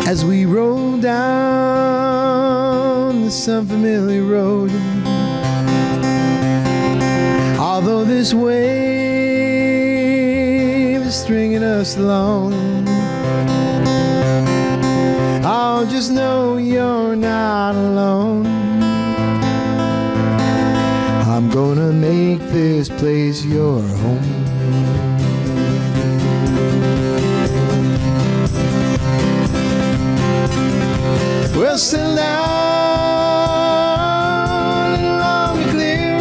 As we roll down this unfamiliar road, although this wave is stringing us along, I'll just know you're not alone. I'm gonna make this place your home. Well, still down and along and clear.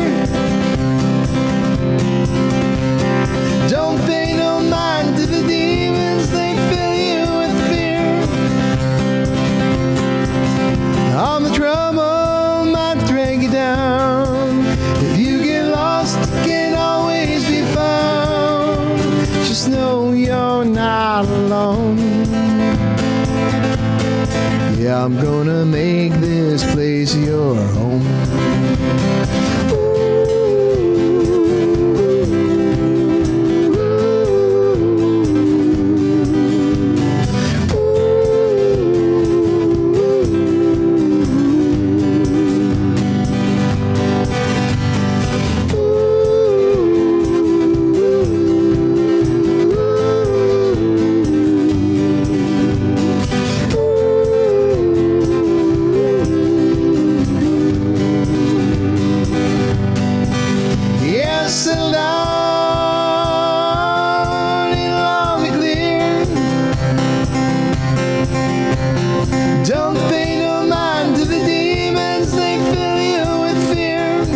Don't pay no mind to the demons, they fill you with fear. All the trouble might drag you down. If you get lost, it can always be found. Just know you're not alone. Yeah, I'm gonna make this place your home. Settle down and long and clear. Don't pay no mind to the demons, they fill you with fear.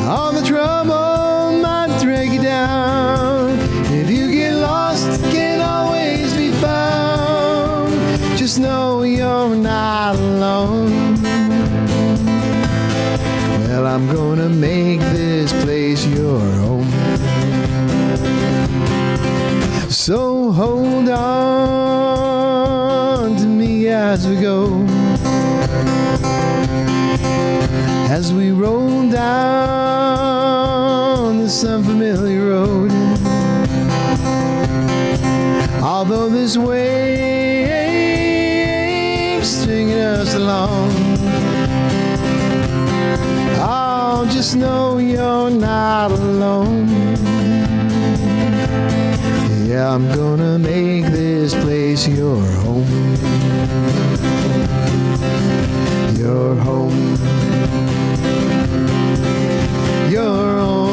All the trouble might drag you down. If you get lost, it can always be found. Just know you're not alone. Well, I'm gonna make this place your home. So hold on to me as we go, as we roll down this unfamiliar road. Although this wave's stringing us along, I'll just know you're not alone. Yeah, I'm gonna make this place your home. Your home. Your home.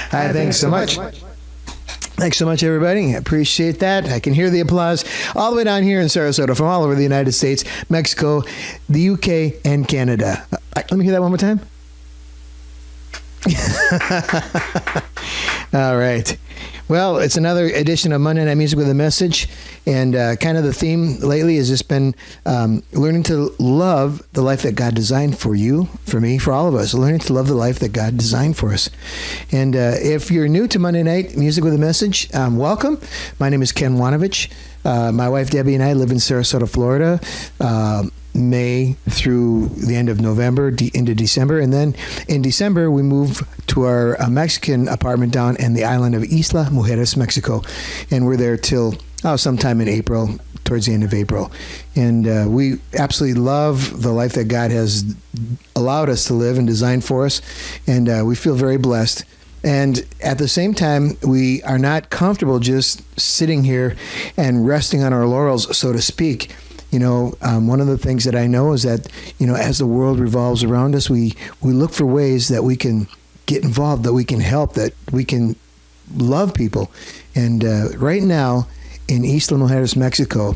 Hi, thanks so much. Thanks so much, everybody. I appreciate that. I can hear the applause all the way down here in Sarasota from all over the United States, Mexico, the UK, and Canada. Let me hear that one more time. All right. Well, it's another edition of Monday Night Music with a Message, and kind of the theme lately has just been learning to love the life that God designed for you, for me, for all of us, learning to love the life that God designed for us. And if you're new to Monday Night Music with a Message, welcome. My name is Ken Wanovich. My wife Debbie and I live in Sarasota, Florida, May through the end of November into December, and then in December we move to our Mexican apartment down in the island of Isla Mujeres, Mexico, and we're there till sometime in April, towards the end of April. And we absolutely love the life that God has allowed us to live and designed for us, and we feel very blessed. And at the same time, we are not comfortable just sitting here and resting on our laurels, so to speak. You know, one of the things that I know is that, you know, as the world revolves around us, we look for ways that we can get involved, that we can help, that we can love people. And right now in Isla Mujeres, Mexico,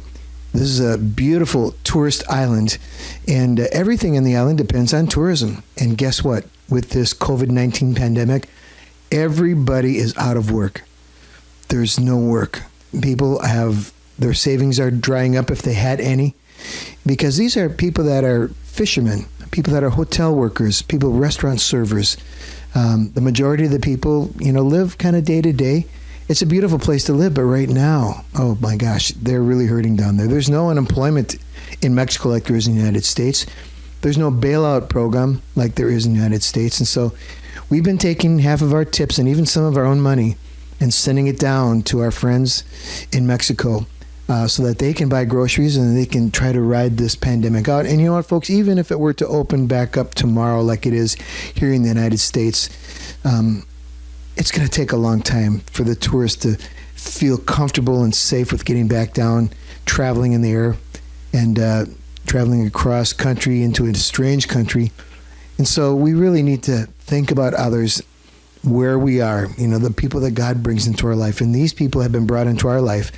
this is a beautiful tourist island, and everything in the island depends on tourism. And guess what? With this COVID-19 pandemic, everybody is out of work. There's no work. People have their savings are drying up if they had any, because these are people that are fishermen, people that are hotel workers, people, restaurant servers. The majority of the people, you know, live kind of day to day. It's a beautiful place to live, but right now, oh my gosh, they're really hurting down there. There's no unemployment in Mexico like there is in the United States. there's no bailout program like there is in the United States. And so we've been taking half of our tips and even some of our own money and sending it down to our friends in Mexico so that they can buy groceries and they can try to ride this pandemic out. And you know what, folks, even if it were to open back up tomorrow like it is here in the United States, it's going to take a long time for the tourists to feel comfortable and safe with getting back down, traveling in the air, and traveling across country into a strange country. And so we really need to think about others where we are, you know, the people that God brings into our life. And these people have been brought into our life.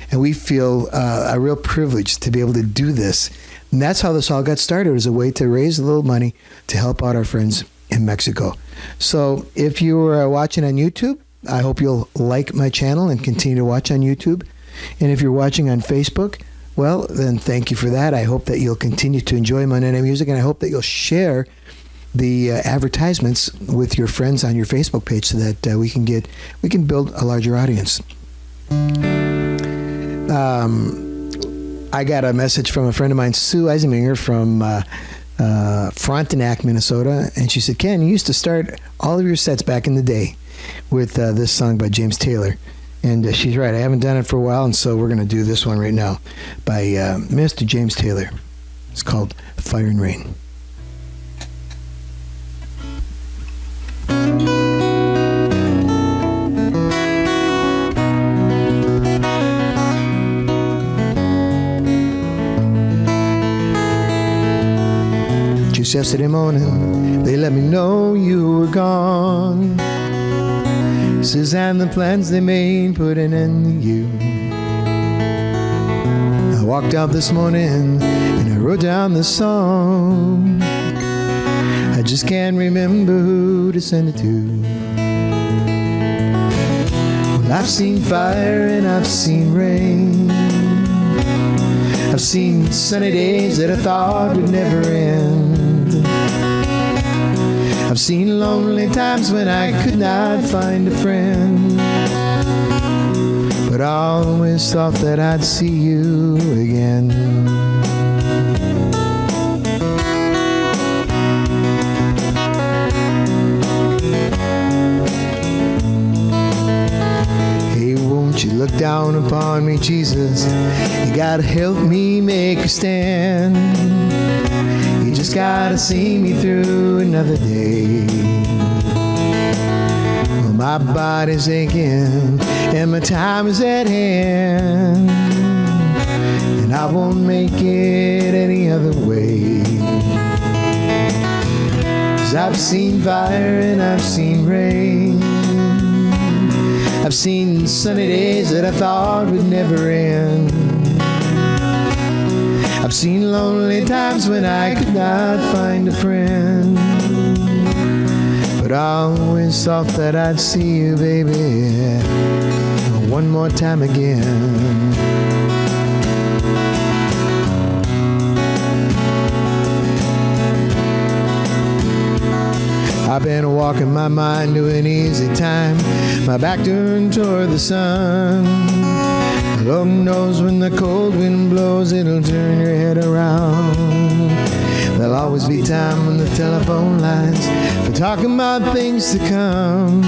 And we feel a real privilege to be able to do this. And that's how this all got started, as a way to raise a little money to help out our friends in Mexico. So if you are watching on YouTube, I hope you'll like my channel and continue to watch on YouTube. And if you're watching on Facebook, well, then thank you for that. I hope that you'll continue to enjoy Monday Night Music, and I hope that you'll share the advertisements with your friends on your Facebook page so that we can build a larger audience. I got a message from a friend of mine, Sue Eisenminger from Frontenac, Minnesota, and she said, Ken, you used to start all of your sets back in the day with this song by James Taylor. And she's right, I haven't done it for a while, and so we're going to do this one right now by Mr. James Taylor. It's called Fire and Rain. Just yesterday morning, they let me know you were gone. Suzanne, the plans they made put an end to you. I walked out this morning and I wrote down the song. I just can't remember who to send it to. Well, I've seen fire and I've seen rain. I've seen sunny days that I thought would never end. I've seen lonely times when I could not find a friend, but I always thought that I'd see you again. Hey, won't you look down upon me, Jesus? You gotta help me make a stand. You just gotta see me through another day. Well, my body's aching and my time is at hand, and I won't make it any other way. 'Cause I've seen fire and I've seen rain. I've seen sunny days that I thought would never end. I've seen lonely times when I could not find a friend, but I always thought that I'd see you, baby, one more time again. I've been walking my mind to an easy time, my back turned toward the sun. Lord knows when the cold wind blows, it'll turn your head around. There'll always be time on the telephone lines for talking about things to come.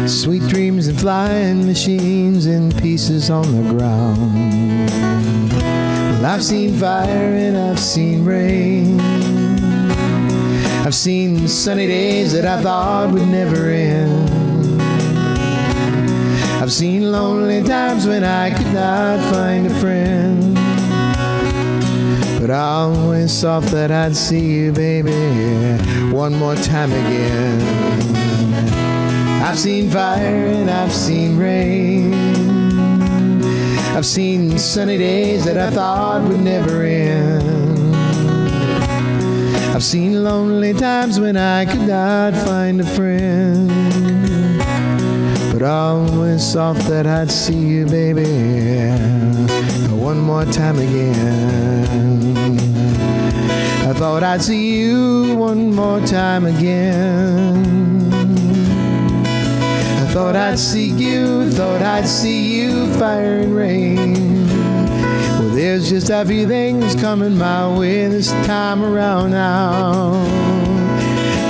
Sweet dreams and flying machines and pieces on the ground. Well, I've seen fire and I've seen rain. I've seen sunny days that I thought would never end. I've seen lonely times when I could not find a friend, but I always thought that I'd see you, baby, one more time again. I've seen fire and I've seen rain. I've seen sunny days that I thought would never end. I've seen lonely times when I could not find a friend, but I always thought that I'd see you, baby, one more time again. I thought I'd see you one more time again. I thought I'd see you, fire and rain. Well, There's just a few things coming my way this time around now.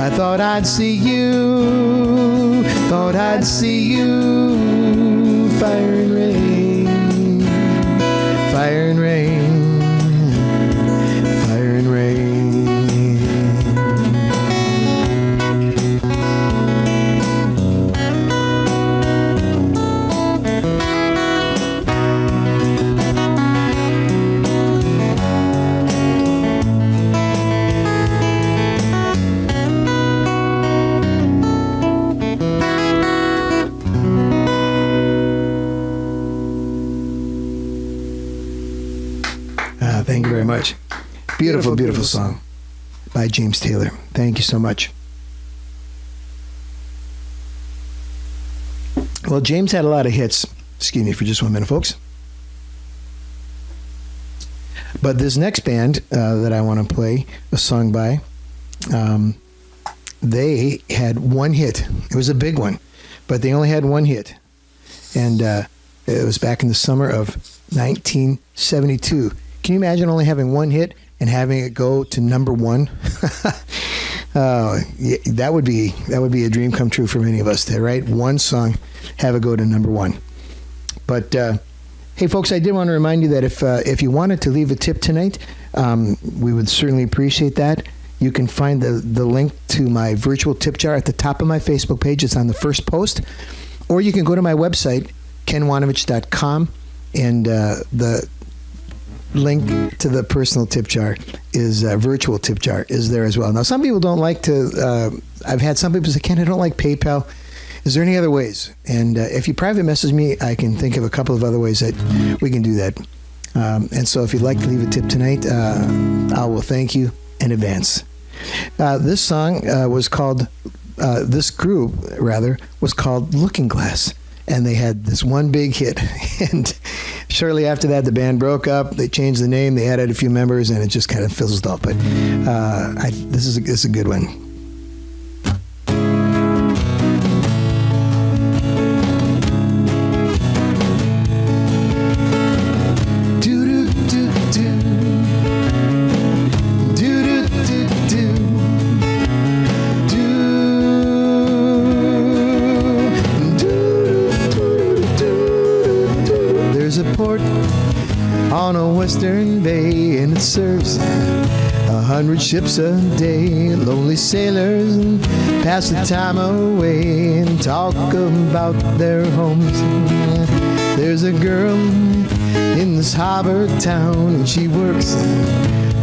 I thought I'd see you, thought I'd see you, fire and rain, fire and rain, fire and rain. Thank you very much. Beautiful, beautiful song by James Taylor. Thank you so much. Well, James had a lot of hits. Excuse me for just 1 minute, folks. But this next band that I want to play a song by, they had one hit. It was a big one, but they only had one hit. And it was back in the summer of 1972. Can you imagine only having one hit and having it go to number one? Yeah, that would be a dream come true for many of us to write one song, have it go to number one. But hey, folks, I did want to remind you that if you wanted to leave a tip tonight, we would certainly appreciate that. You can find the link to my virtual tip jar at the top of my Facebook page. It's on the first post. Or you can go to my website, kenwanovich.com, and the link to the personal tip jar is virtual tip jar is there as well. Now, some people don't like to, I've had some people say, Ken, I don't like PayPal. Is there any other ways? And if you private message me, I can think of a couple of other ways that we can do that. And so if you'd like to leave a tip tonight, I will thank you in advance. This song was called, this group, rather, was called Looking Glass. And they had this one big hit. And shortly after that, the band broke up. They changed the name. They added a few members, and it just kind of fizzled off. But this is a good one. On a western bay, and it serves 100 ships a day. Lonely sailors pass the time away and talk about their homes. There's a girl in this harbor town, and she works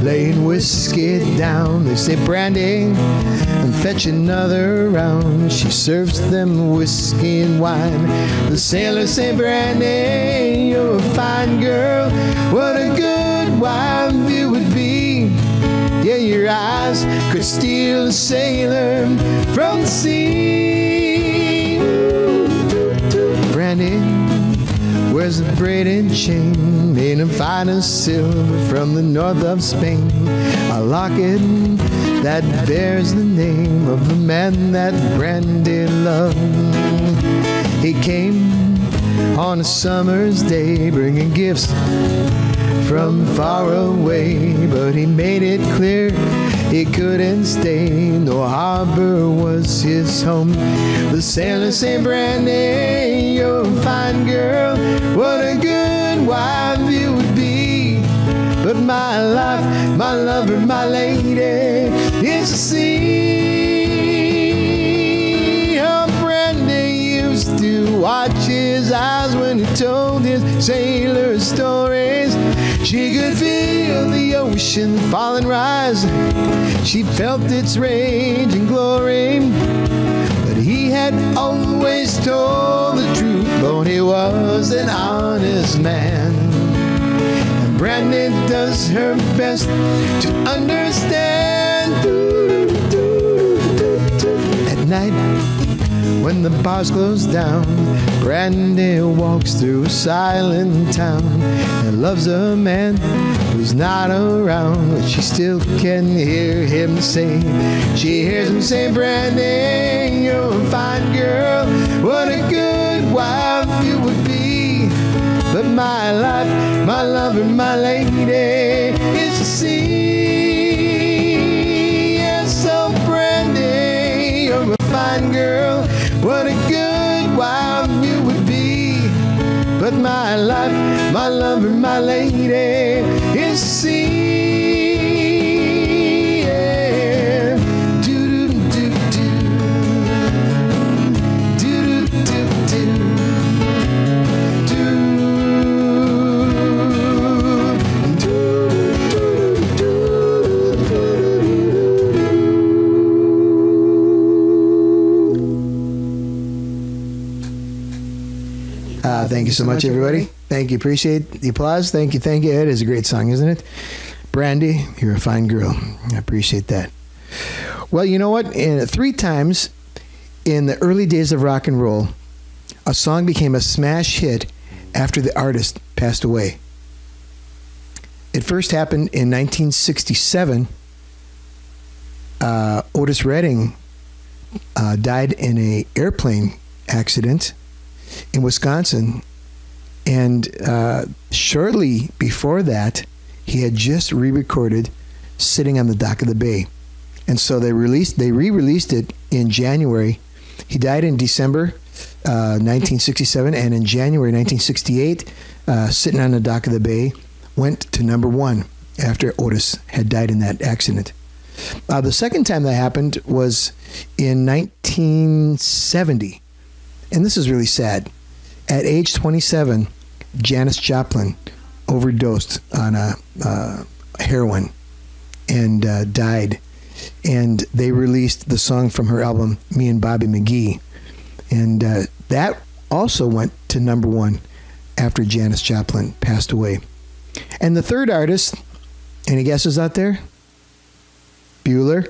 laying whiskey down. They say, Brandy, and fetch another round. She serves them whiskey and wine. The sailors say, Brandy, you're a fine girl. What a good wife you would be. Yeah, your eyes could steal a sailor from the sea. Brandy wears a braided chain made of finest silver from the north of Spain. A locket that bears the name of the man that Brandy loved. He came on a summer's day bringing gifts from far away, but he made it clear he couldn't stay. No harbor was his home. The sailors say, Brandy, you're a fine girl. What a good wife you would be. But my life, my lover, my lady is the sea. Oh, Brandy used to watch his eyes when he told his sailor stories. She could feel the ocean fall and rise. She felt its rage and glory. But he had always told the truth, but he was an honest man. And Brandy does her best to understand. At night, when the bars close down, Brandy walks through a silent town and loves a man who's not around, but she still can hear him say. She hears him say, Brandy, you're a fine girl. What a good wife you would be. But my life, my lover, my lady is the sea. Yes, so Brandy, you're a fine girl. What a good wife you would be. But my life, my lover, my lady is the sea. Yeah. Do-do-do-do. Do-do-do-do. Thank you so much, everybody. Thank you. Appreciate the applause. Thank you. Thank you. It is a great song, isn't it? Brandy, you're a fine girl. I appreciate that. Well, you know what? 3 times in the early days of rock and roll, a song became a smash hit after the artist passed away. It first happened in 1967. Otis Redding died in an airplane accident in Wisconsin, and shortly before that, he had just re-recorded "Sitting on the Dock of the Bay," and so they re-released it in January. He died in December 1967, and in January 1968, "Sitting on the Dock of the Bay" went to number 1 after Otis had died in that accident. The second time that happened was in 1970. And this is really sad. At age 27, Janis Joplin overdosed on heroin and died. And they released the song from her album, Me and Bobby McGee. And that also went to number 1 after Janis Joplin passed away. And the third artist, any guesses out there? Bueller?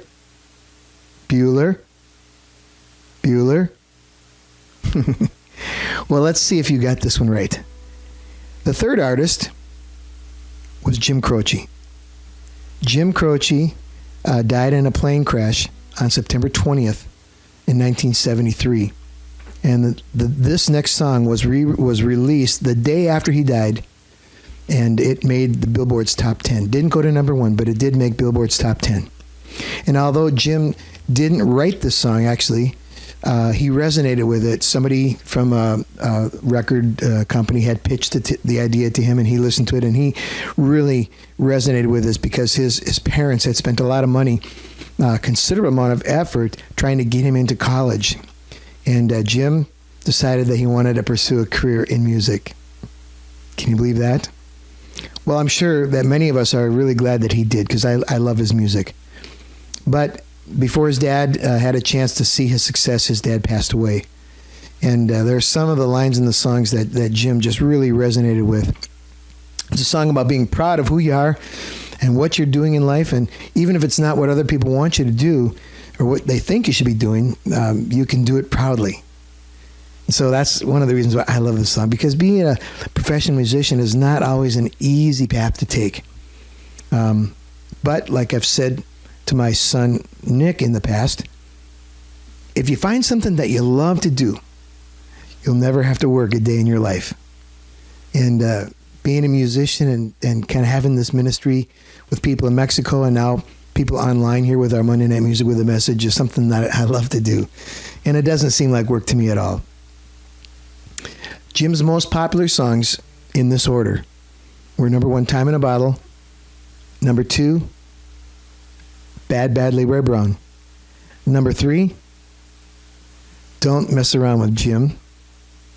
Well, let's see if you got this one right. The third artist was Jim Croce. Jim Croce died in a plane crash on September 20th in 1973. And this next song was released the day after he died, and it made the Billboard's top 10. Didn't go to number 1, but it did make Billboard's top 10. And although Jim didn't write this song, actually, he resonated with it. Somebody from a record company had pitched the idea to him, and he listened to it, and he really resonated with this because his parents had spent a lot of money, considerable amount of effort, trying to get him into college. And Jim decided that he wanted to pursue a career in music. Can you believe that? Well, I'm sure that many of us are really glad that he did, because I love his music. But before his dad had a chance to see his success, his dad passed away. And there are some of the lines in the songs that Jim just really resonated with. It's a song about being proud of who you are and what you're doing in life. And even if it's not what other people want you to do or what they think you should be doing, you can do it proudly. So that's one of the reasons why I love this song, because being a professional musician is not always an easy path to take. But like I've said to my son Nick in the past, if you find something that you love to do, you'll never have to work a day in your life. And being a musician and kind of having this ministry with people in Mexico and now people online here with our Monday Night Music with a Message is something that I love to do. And it doesn't seem like work to me at all. Jim's most popular songs in this order were number 1, Time in a Bottle, number 2, Bad Bad Leroy Brown, number 3, Don't Mess Around with Jim,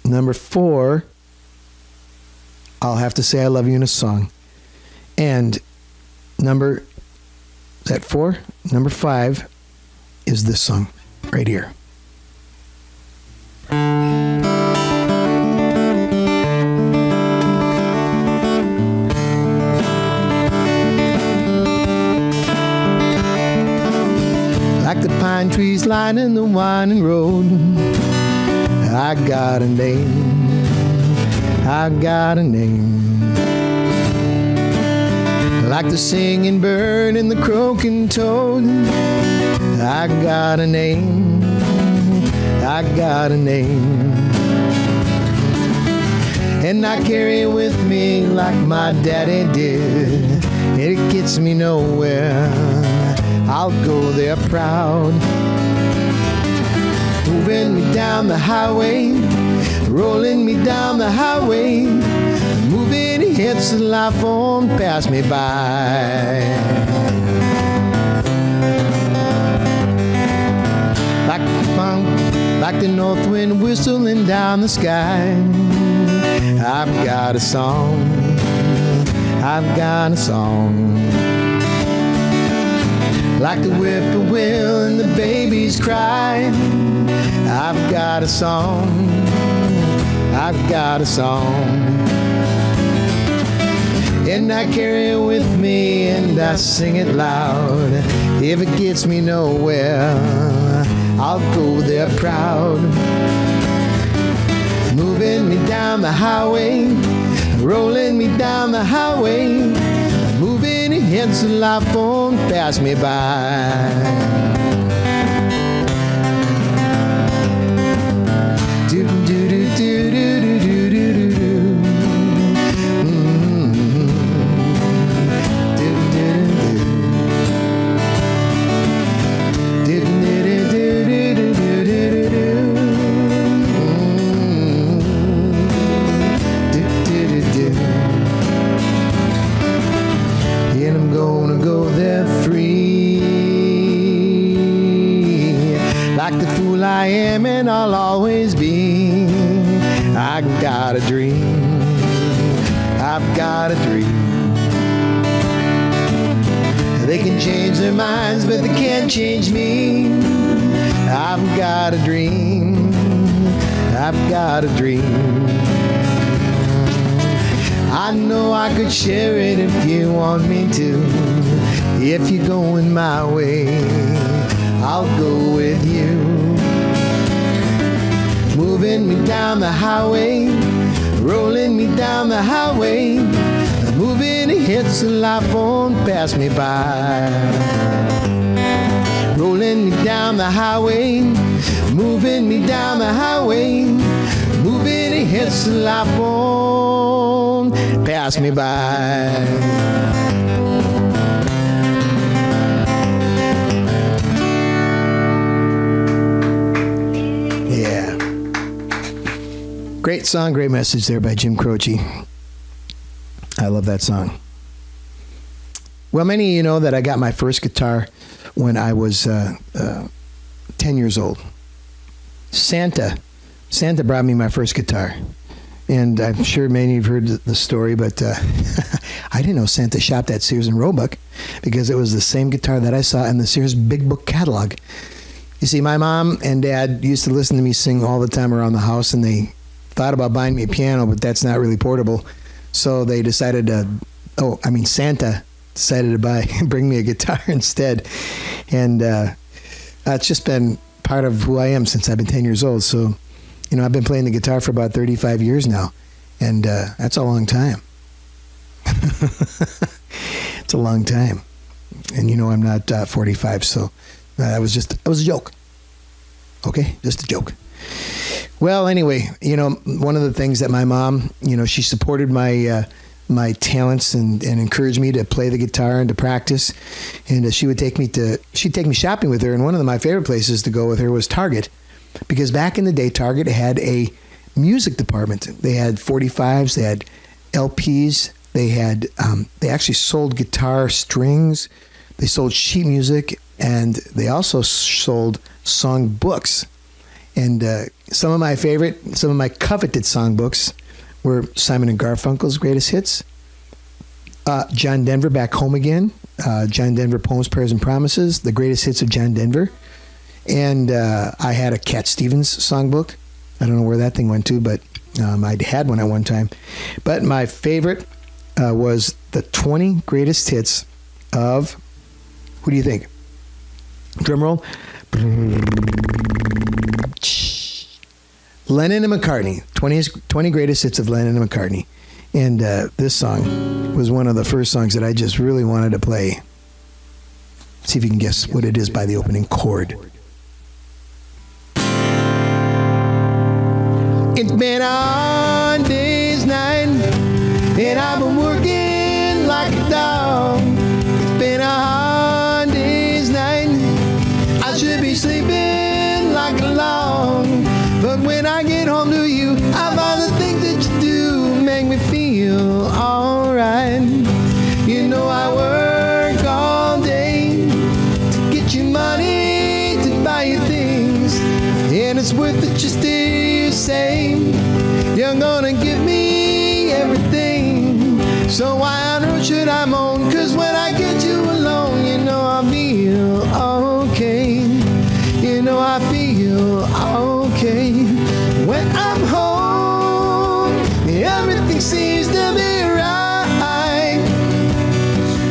number 4, I'll Have to Say I Love You in a Song, and number 5 is this song right here. Like the pine trees lining the winding road, I got a name, I got a name. Like the singing bird and the croaking toad, I got a name, I got a name. and not carry it with me like my daddy did. It gets me nowhere. I'll go there proud. Moving me down the highway, rolling me down the highway. Moving hits the life on pass me by. Like the funk, like the north wind whistling down the sky. I've got a song, I've got a song. Like the whippoorwill and the babies cry. I've got a song, I've got a song. And I carry it with me and I sing it loud. If it gets me nowhere, I'll go there proud. Moving me down the highway, rolling me down the highway. Moving hits the life on pass me by. Do do do do do do do do do. And I'm gonna go there free, like the fool I am and I'll always be. I got a dream, I've got a dream. They can change their minds, but they can't change me. I've got a dream, I've got a dream. I know I could share it if you want me to. If you're going my way, I'll go with you. Moving me down the highway, rolling me down the highway. Moving hits the life on pass me by. Rolling me down the highway, moving me down the highway. Moving hits the life on pass me by. Yeah. Great song, great message there by Jim Croce. I love that song. Well, many of you know that I got my first guitar when I was 10 years old. Santa brought me my first guitar. And I'm sure many of you have heard the story, but I didn't know Santa shopped at Sears and Roebuck because it was the same guitar that I saw in the Sears Big Book catalog. You see, my mom and dad used to listen to me sing all the time around the house, and they thought about buying me a piano, but that's not really portable. So they decided Santa decided to bring me a guitar instead. And it's just been part of who I am since I've been 10 years old. So, I've been playing the guitar for about 35 years now, and that's a long time. It's a long time. And I'm not 45, so that was a joke. Okay? Just a joke. Well, anyway, one of the things that my mom, she supported my talents and encouraged me to play the guitar and to practice. And she'd take me shopping with her. And one of my favorite places to go with her was Target. Because back in the day, Target had a music department. They had 45s, they had LPs, they actually sold guitar strings, they sold sheet music, and they also sold song books. And some of my coveted song books were Simon and Garfunkel's Greatest Hits, John Denver, Back Home Again, John Denver, Poems, Prayers, and Promises, the Greatest Hits of John Denver. And I had a Cat Stevens songbook. I don't know where that thing went to, but I had one at one time. But my favorite was the 20 greatest hits of, who do you think? Drum roll. Lennon and McCartney. 20 greatest hits of Lennon and McCartney. And this song was one of the first songs that I just really wanted to play. See if you can guess what it is by the opening chord. It's been on days, it's worth it just to hear you say you're gonna give me everything. So why on earth should I moan? 'Cause when I get you alone, you know I feel okay. You know I feel okay. When I'm home, everything seems to be right.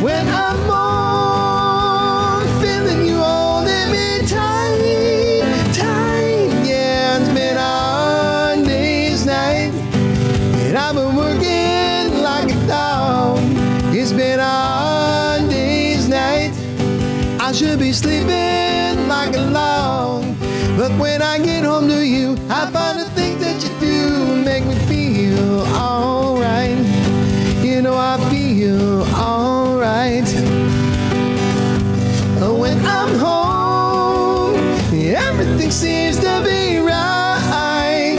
When I'm home, feeling you holding me tight, tight. Yeah, it's been a hard day's night, and I've been working like a dog. It's been a hard day's night. I should be sleeping like a log, but when I get home to you, I find the things that you do make me feel alright. You know I feel alright. When I'm home, everything seems to be right.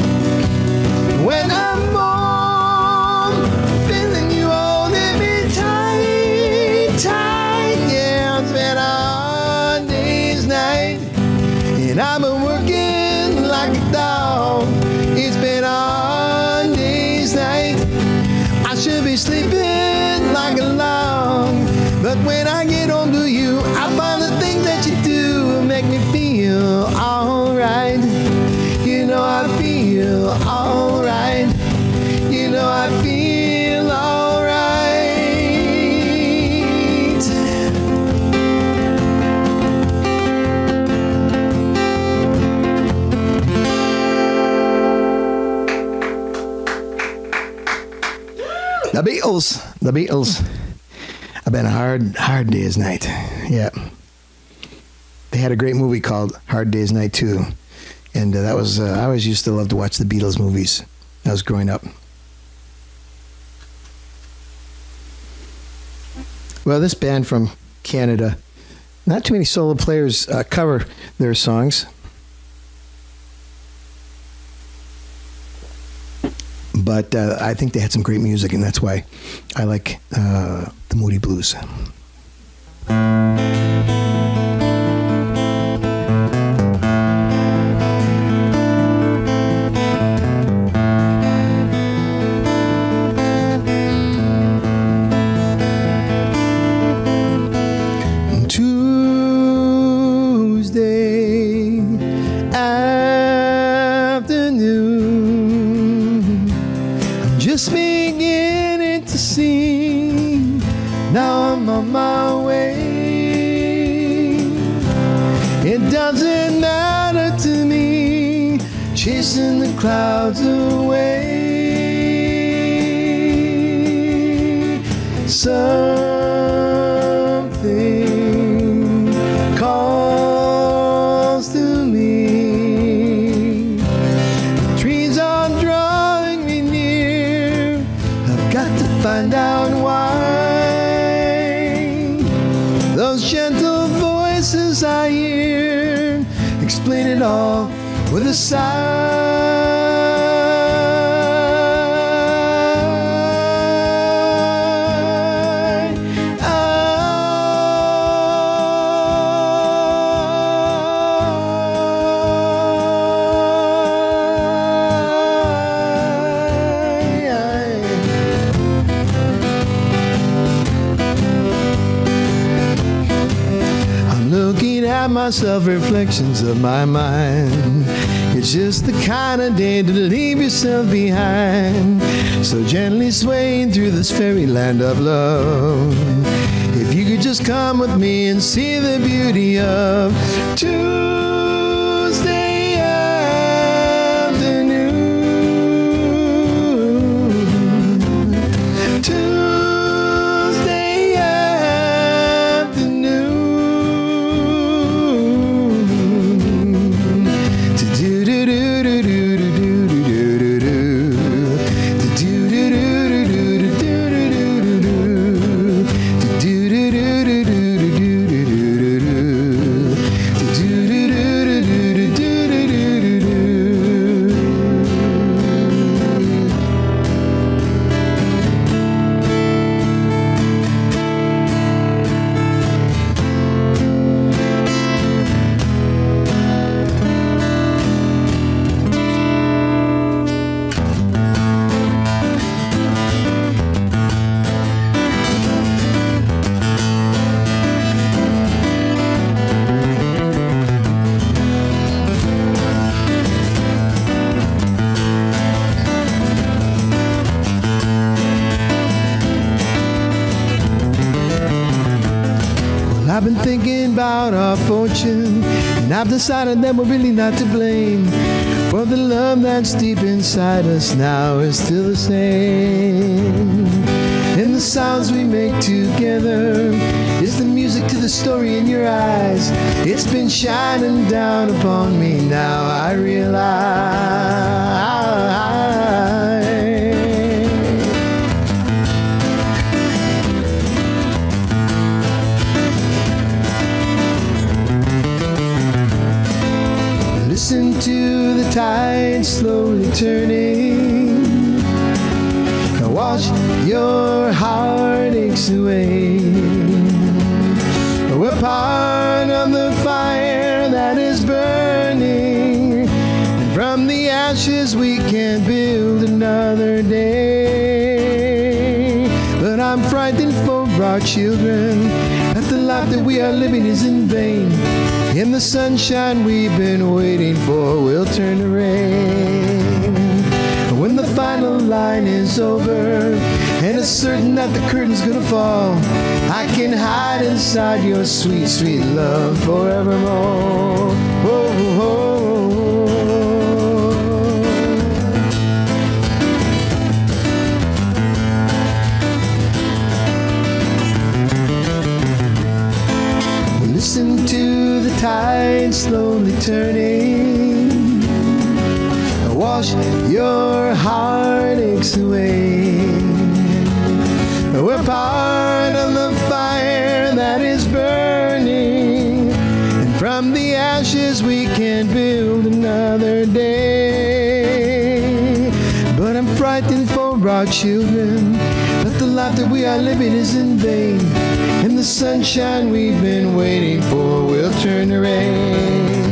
When I'm home, feeling you holding me tight, tight. Yeah, it's been a hard day's night, and I've been working like a dog. It's been a hard day's night. I should be sleeping like a log, but when I get home to you, I find the things that you do make me feel alright. You know I feel alright. You know I feel alright. The Beatles. The Beatles. I've been a hard day's night. Yeah. They had a great movie called Hard Day's Night too. And that was, I always used to love to watch the Beatles movies when I was growing up. Well, this band from Canada, not too many solo players cover their songs. But I think they had some great music, and that's why I like the Moody Blues. Tuesday afternoon, just beginning to see. Now I'm on my way. It doesn't matter to me, chasing the clouds away. Something calls to me. Trees are drawing me near. I've got to find out why. Those gentle voices I hear explain it all with a sigh. I'm looking at myself, reflections of my mind. It's just the kind of day to leave yourself behind, so gently swaying through this fairyland of love. If you could just come with me and see the beauty of Tuesday afternoon. Tuesday afternoon. Do about our fortune, and I've decided that we're really not to blame, for the love that's deep inside us now is still the same. And the sounds we make together is the music to the story in your eyes. It's been shining down upon me, now I realize. Listen to the tide slowly turning, wash your heartaches away. We're part of the fire that is burning, and from the ashes we can build another day. But I'm frightened for our children, that the life that we are living is in vain. In the sunshine we've been waiting for will turn to rain. When the final line is over, and it's certain that the curtain's gonna fall, I can hide inside your sweet, sweet love forevermore. Whoa, whoa. Listen to the tide slowly turning, wash your heartaches away. We're part of the fire that is burning, and from the ashes we can build another day. But I'm frightened for our children, that the life that we are living is in vain. And the sunshine we've been waiting for will turn to rain.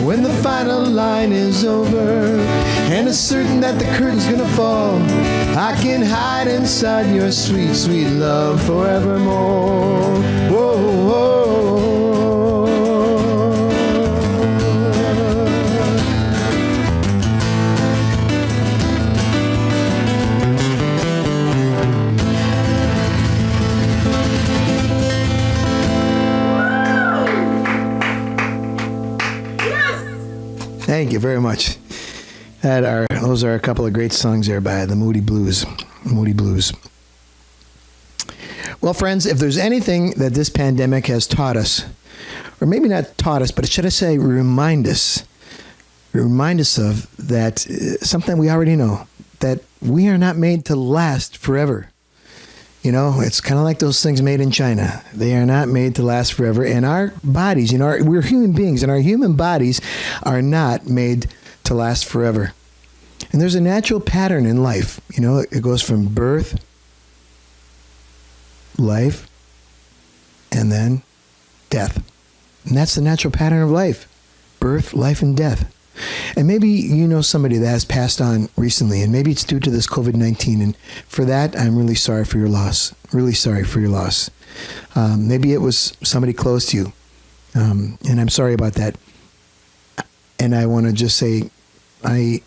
When the final line is over, and it's certain that the curtain's gonna fall, I can hide inside your sweet, sweet love forevermore. Whoa, whoa. Thank you very much. Those are a couple of great songs there by the Moody Blues. Moody Blues. Well, friends, if there's anything that this pandemic has taught us, or maybe not taught us, but should I say remind us of that, something we already know, that we are not made to last forever. You know, it's kind of like those things made in China. They are not made to last forever. And our bodies, we're human beings, and our human bodies are not made to last forever. And there's a natural pattern in life. It goes from birth, life, and then death. And that's the natural pattern of life. Birth, life, and death. And maybe you know somebody that has passed on recently, and maybe it's due to this COVID-19. And for that, I'm really sorry for your loss. Really sorry for your loss. Maybe it was somebody close to you. And I'm sorry about that. And I want to just say, I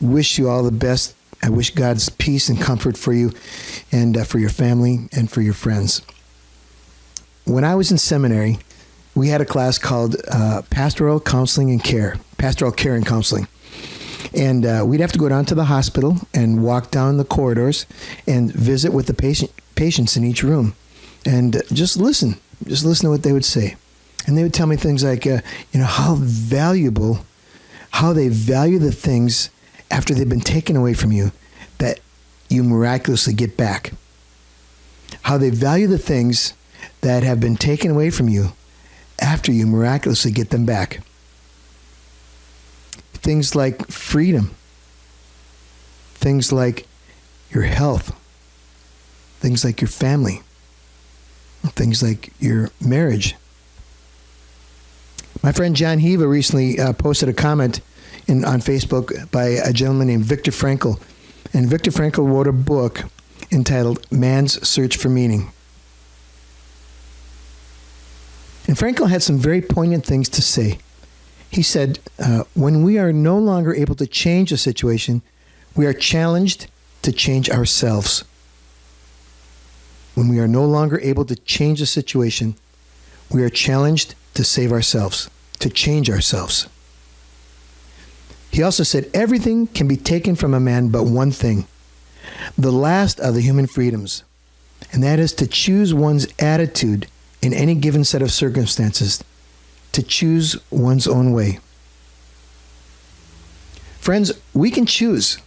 wish you all the best. I wish God's peace and comfort for you, and for your family and for your friends. When I was in seminary, we had a class called Pastoral Counseling and Care. Pastoral Care and Counseling. And we'd have to go down to the hospital and walk down the corridors and visit with the patients in each room. And just listen to what they would say. And they would tell me things like, how they value the things after they've been taken away from you that you miraculously get back. How they value the things that have been taken away from you after you miraculously get them back. Things like freedom. Things like your health. Things like your family. Things like your marriage. My friend John Heva recently posted a comment on Facebook by a gentleman named Viktor Frankl. And Viktor Frankl wrote a book entitled Man's Search for Meaning. And Frankl had some very poignant things to say. He said, when we are no longer able to change a situation, we are challenged to change ourselves. When we are no longer able to change a situation, we are challenged to save ourselves, to change ourselves. He also said, everything can be taken from a man but one thing, the last of the human freedoms, and that is to choose one's attitude in any given set of circumstances, to choose one's own way. Friends, we can choose.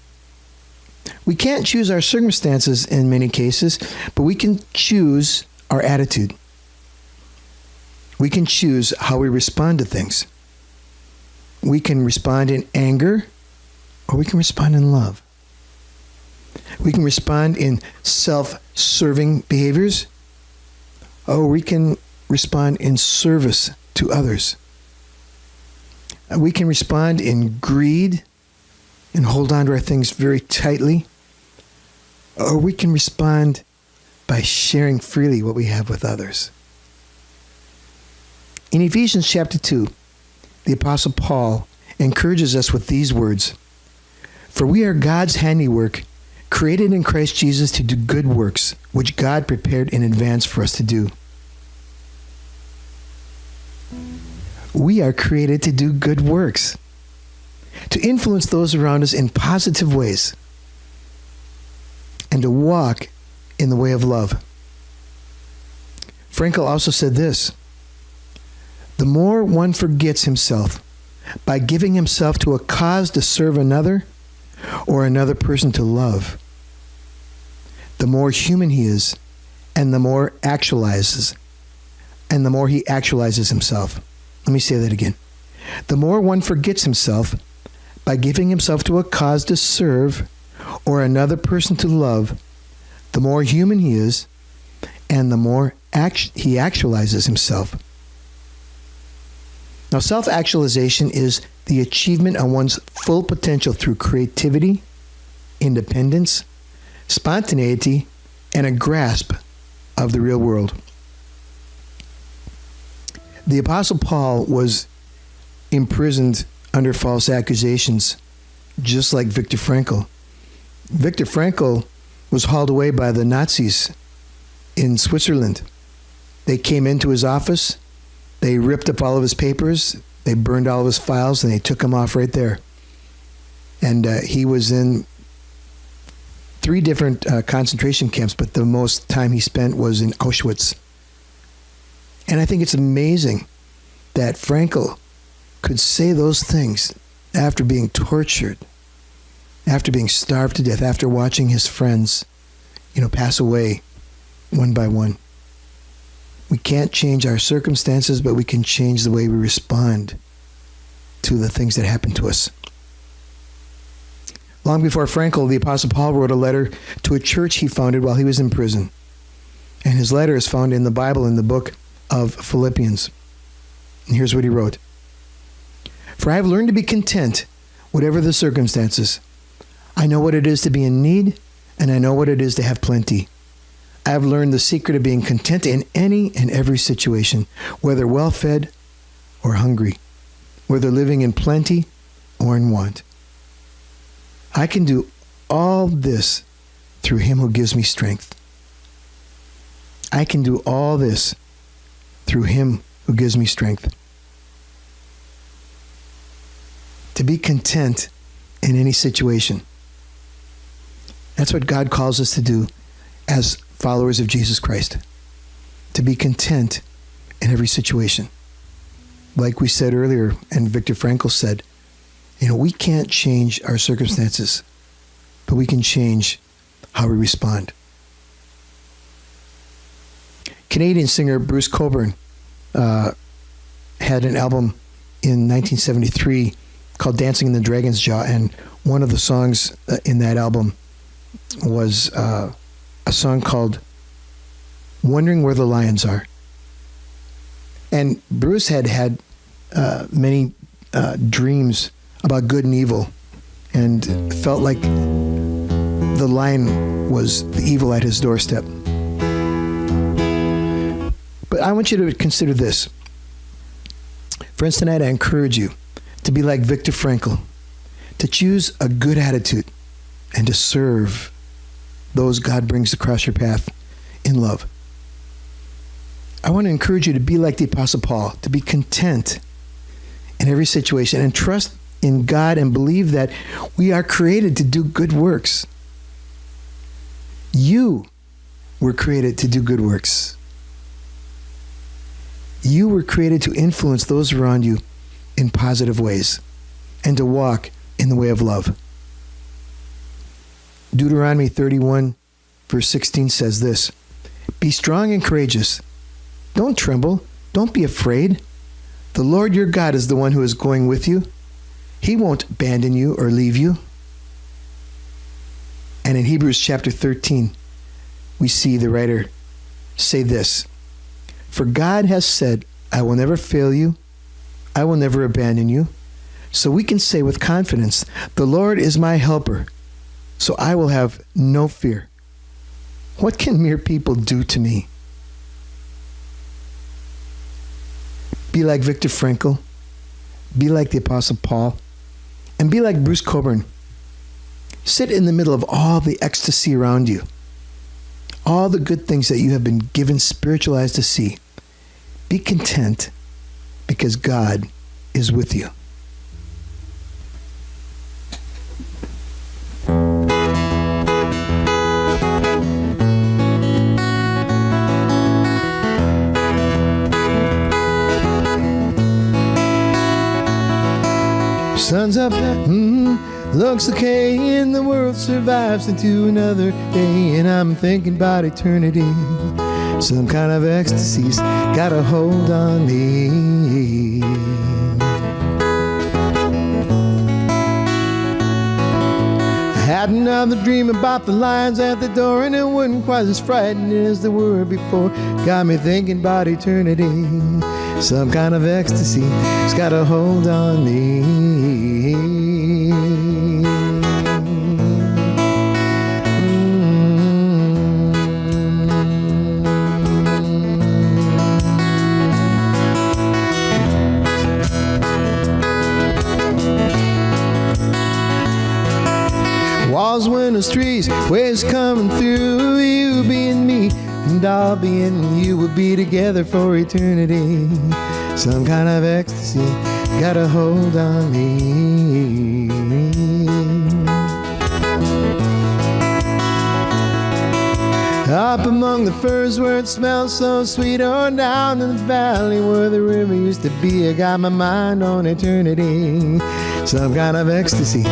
We can't choose our circumstances in many cases, but we can choose our attitude. We can choose how we respond to things. We can respond in anger, or we can respond in love. We can respond in self-serving behaviors, or we can respond in service to others. We can respond in greed and hold on to our things very tightly, or we can respond by sharing freely what we have with others. In Ephesians chapter 2, the Apostle Paul encourages us with these words, "For we are God's handiwork, created in Christ Jesus to do good works, which God prepared in advance for us to do." We are created to do good works, to influence those around us in positive ways, and to walk in the way of love. Frankl also said this, "The more one forgets himself by giving himself to a cause to serve another or another person to love, the more human he is, and the more he actualizes himself." Let me say that again. The more one forgets himself by giving himself to a cause to serve or another person to love, the more human he is, and the more he actualizes himself. Now, self-actualization is the achievement of one's full potential through creativity, independence, spontaneity, and a grasp of the real world. The Apostle Paul was imprisoned under false accusations, just like Viktor Frankl. Viktor Frankl was hauled away by the Nazis in Switzerland. They came into his office, they ripped up all of his papers, they burned all of his files, and they took him off right there. And he was in 3 different concentration camps, but the most time he spent was in Auschwitz. And I think it's amazing that Frankl could say those things after being tortured, after being starved to death, after watching his friends, pass away one by one. We can't change our circumstances, but we can change the way we respond to the things that happen to us. Long before Frankl, the Apostle Paul wrote a letter to a church he founded while he was in prison. And his letter is found in the Bible in the book of Philippians. And here's what he wrote. "For I have learned to be content, whatever the circumstances. I know what it is to be in need, and I know what it is to have plenty. I have learned the secret of being content in any and every situation, whether well-fed or hungry, whether living in plenty or in want. I can do all this through him who gives me strength." I can do all this through him who gives me strength. To be content in any situation. That's what God calls us to do as followers of Jesus Christ. To be content in every situation. Like we said earlier, and Viktor Frankl said, we can't change our circumstances, but we can change how we respond. Canadian singer Bruce Cockburn had an album in 1973 called Dancing in the Dragon's Jaw, and one of the songs in that album was a song called Wondering Where the Lions Are. And Bruce had many dreams about good and evil, and felt like the lion was the evil at his doorstep. But I want you to consider this. Friends, tonight I encourage you to be like Viktor Frankl, to choose a good attitude and to serve those God brings across your path in love. I want to encourage you to be like the Apostle Paul, to be content in every situation and trust in God and believe that we are created to do good works. You were created to do good works. You were created to influence those around you in positive ways and to walk in the way of love. Deuteronomy 31, verse 16 says this, "Be strong and courageous. Don't tremble. Don't be afraid. The Lord your God is the one who is going with you. He won't abandon you or leave you." And in Hebrews chapter 13, we see the writer say this, "For God has said, I will never fail you. I will never abandon you." So we can say with confidence, "The Lord is my helper, so I will have no fear. What can mere people do to me?" Be like Viktor Frankl. Be like the Apostle Paul. And be like Bruce Cockburn. Sit in the middle of all the ecstasy around you. All the good things that you have been given spiritual eyes to see. Be content because God is with you. Sun's up, looks okay, and the world survives into another day. And I'm thinking about eternity. Some kind of ecstasy's got a hold on me. I had another dream about the lions at the door, and it wasn't quite as frightening as they were before. Got me thinking about eternity. Some kind of ecstasy's got a hold on me. Walls, windows, trees, waves coming through. You being me, and I'll be in you. We'll be together for eternity. Some kind of ecstasy got a hold on me. Up among the firs where it smells so sweet, or down in the valley where the river used to be. I got my mind on eternity. Some kind of ecstasy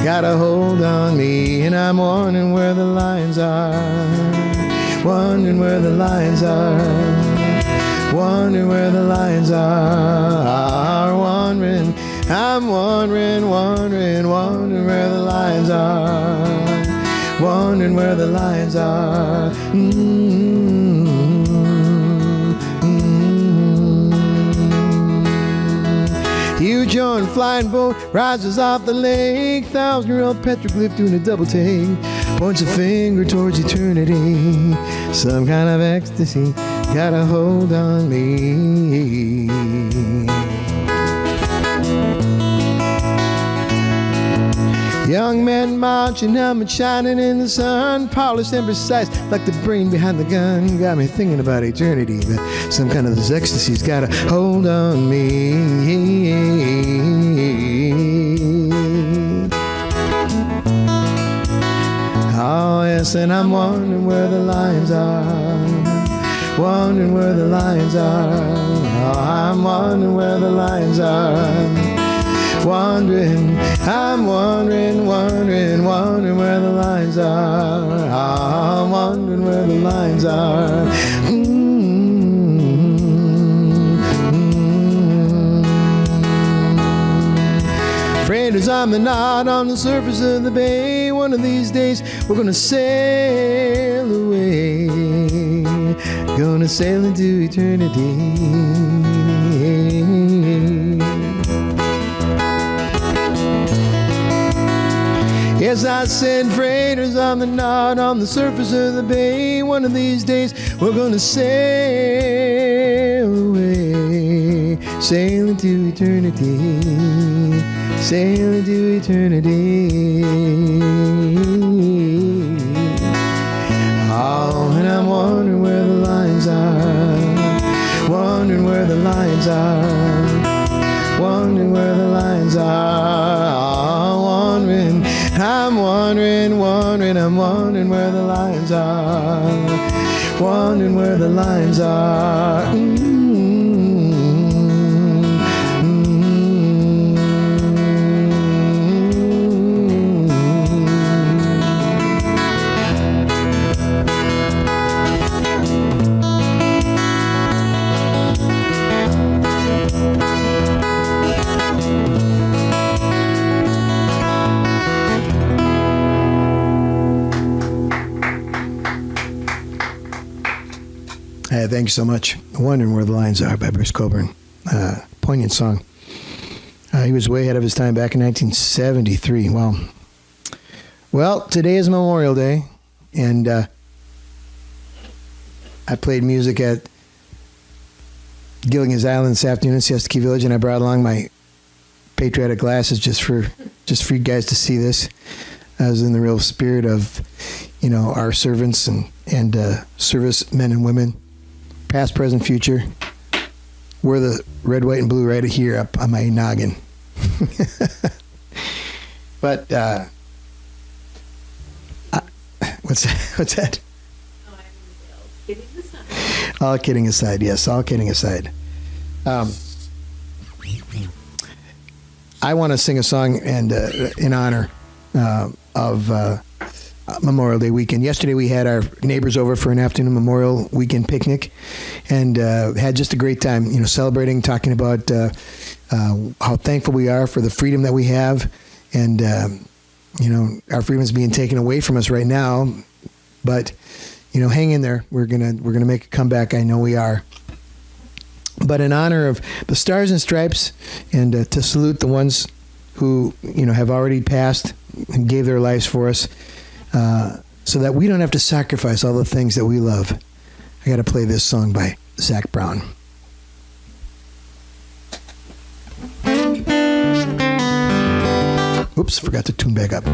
got a hold on me, and I'm wondering where the lions are. Wondering where the lions are. Wondering where the lions are. Wondering, I'm wondering where the lions are. Wondering where the lions are. Huge on flying boat rises off the lake. 1,000-year-old petroglyph doing a double take. Points a finger towards eternity. Some kind of ecstasy got a hold on me. Young men marching, helmet shining in the sun, polished and precise like the brain behind the gun. Got me thinking about eternity, but some kind of this ecstasy's got a hold on me. Oh yes, and I'm wondering where the lions are. Wondering where the lions are. Oh, I'm wondering where the lions are. Wondering, I'm wondering where the lions are. Oh, I'm wondering where the lions are. Freighters on the knot on the surface of the bay. One of these days we're gonna sail away. Gonna sail into eternity. Yes, I said freighters on the knot on the surface of the bay. One of these days we're gonna sail away. Sail into eternity. Sail into eternity. Oh, and I'm wondering where the lions are. lions are. Wondering where the lions are. Wondering, I'm wondering, wondering, I'm wondering where the lions are. Wondering where the lions are. Hey, thank you so much. Wondering Where the Lions Are by Bruce Cockburn. Poignant song. He was way ahead of his time back in 1973. Wow. Well, today is Memorial Day, and I played music at Gilligan's Island this afternoon at Siesta Key Village, and I brought along my patriotic glasses just for you guys to see this. I was in the real spirit of, our servants and service men and women, past, present, future. Wear the red, white, and blue right here up on my noggin. But what's that? All kidding aside, yes. All kidding aside. I want to sing a song in honor of Memorial Day weekend. Yesterday we had our neighbors over for an afternoon Memorial weekend picnic, and had just a great time. Celebrating, talking about how thankful we are for the freedom that we have, and our freedom is being taken away from us right now. But hang in there. We're gonna make a comeback. I know we are. But in honor of the Stars and Stripes, and to salute the ones who have already passed and gave their lives for us, so that we don't have to sacrifice all the things that we love, I got to play this song by Zach Brown. Oops, forgot to tune back up.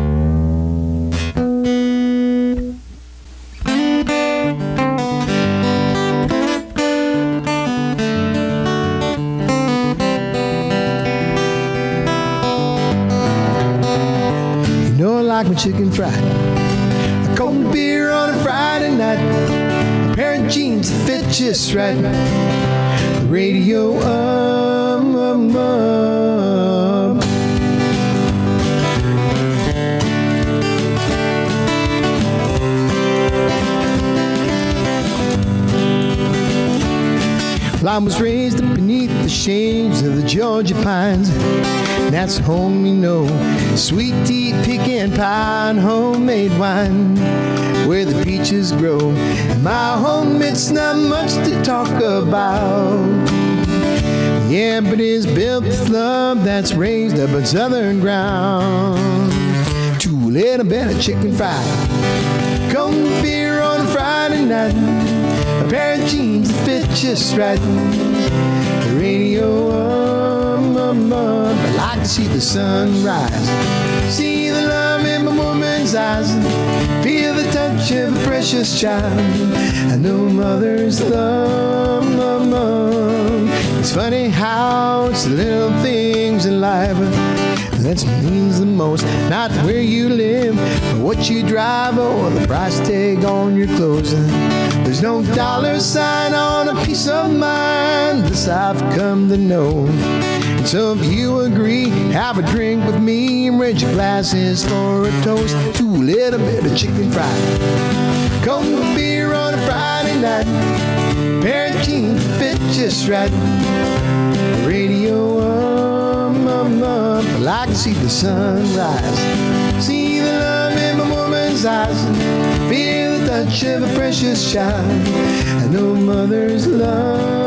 Like my chicken fried, a cold beer on a Friday night, a pair of jeans that fit just right, the radio up. Well, I was raised up beneath the shades of the Georgia pines. That's home, sweet tea, pecan pie, and homemade wine, where the peaches grow. In my home, it's not much to talk about. Yeah, but it's built with love that's raised up on southern ground. 2 little bit of chicken fried, cold beer on a Friday night, a pair of jeans that fit just right, the radio I like to see the sun rise, see the love in my woman's eyes, feel the touch of a precious child. I know mother's love. It's funny how it's the little things in life that means the most. Not where you live, or what you drive, or the price tag on your clothes. There's no dollar sign on a piece of mind. This I've come to know. And so if you agree, have a drink with me and raise your glasses for a toast to a little bit of chicken fried, cold beer on a Friday night, pair of jeans fit just right, radio I like to see the sun rise, see the love in my woman's eyes, feel the touch of a precious child. I know mother's love.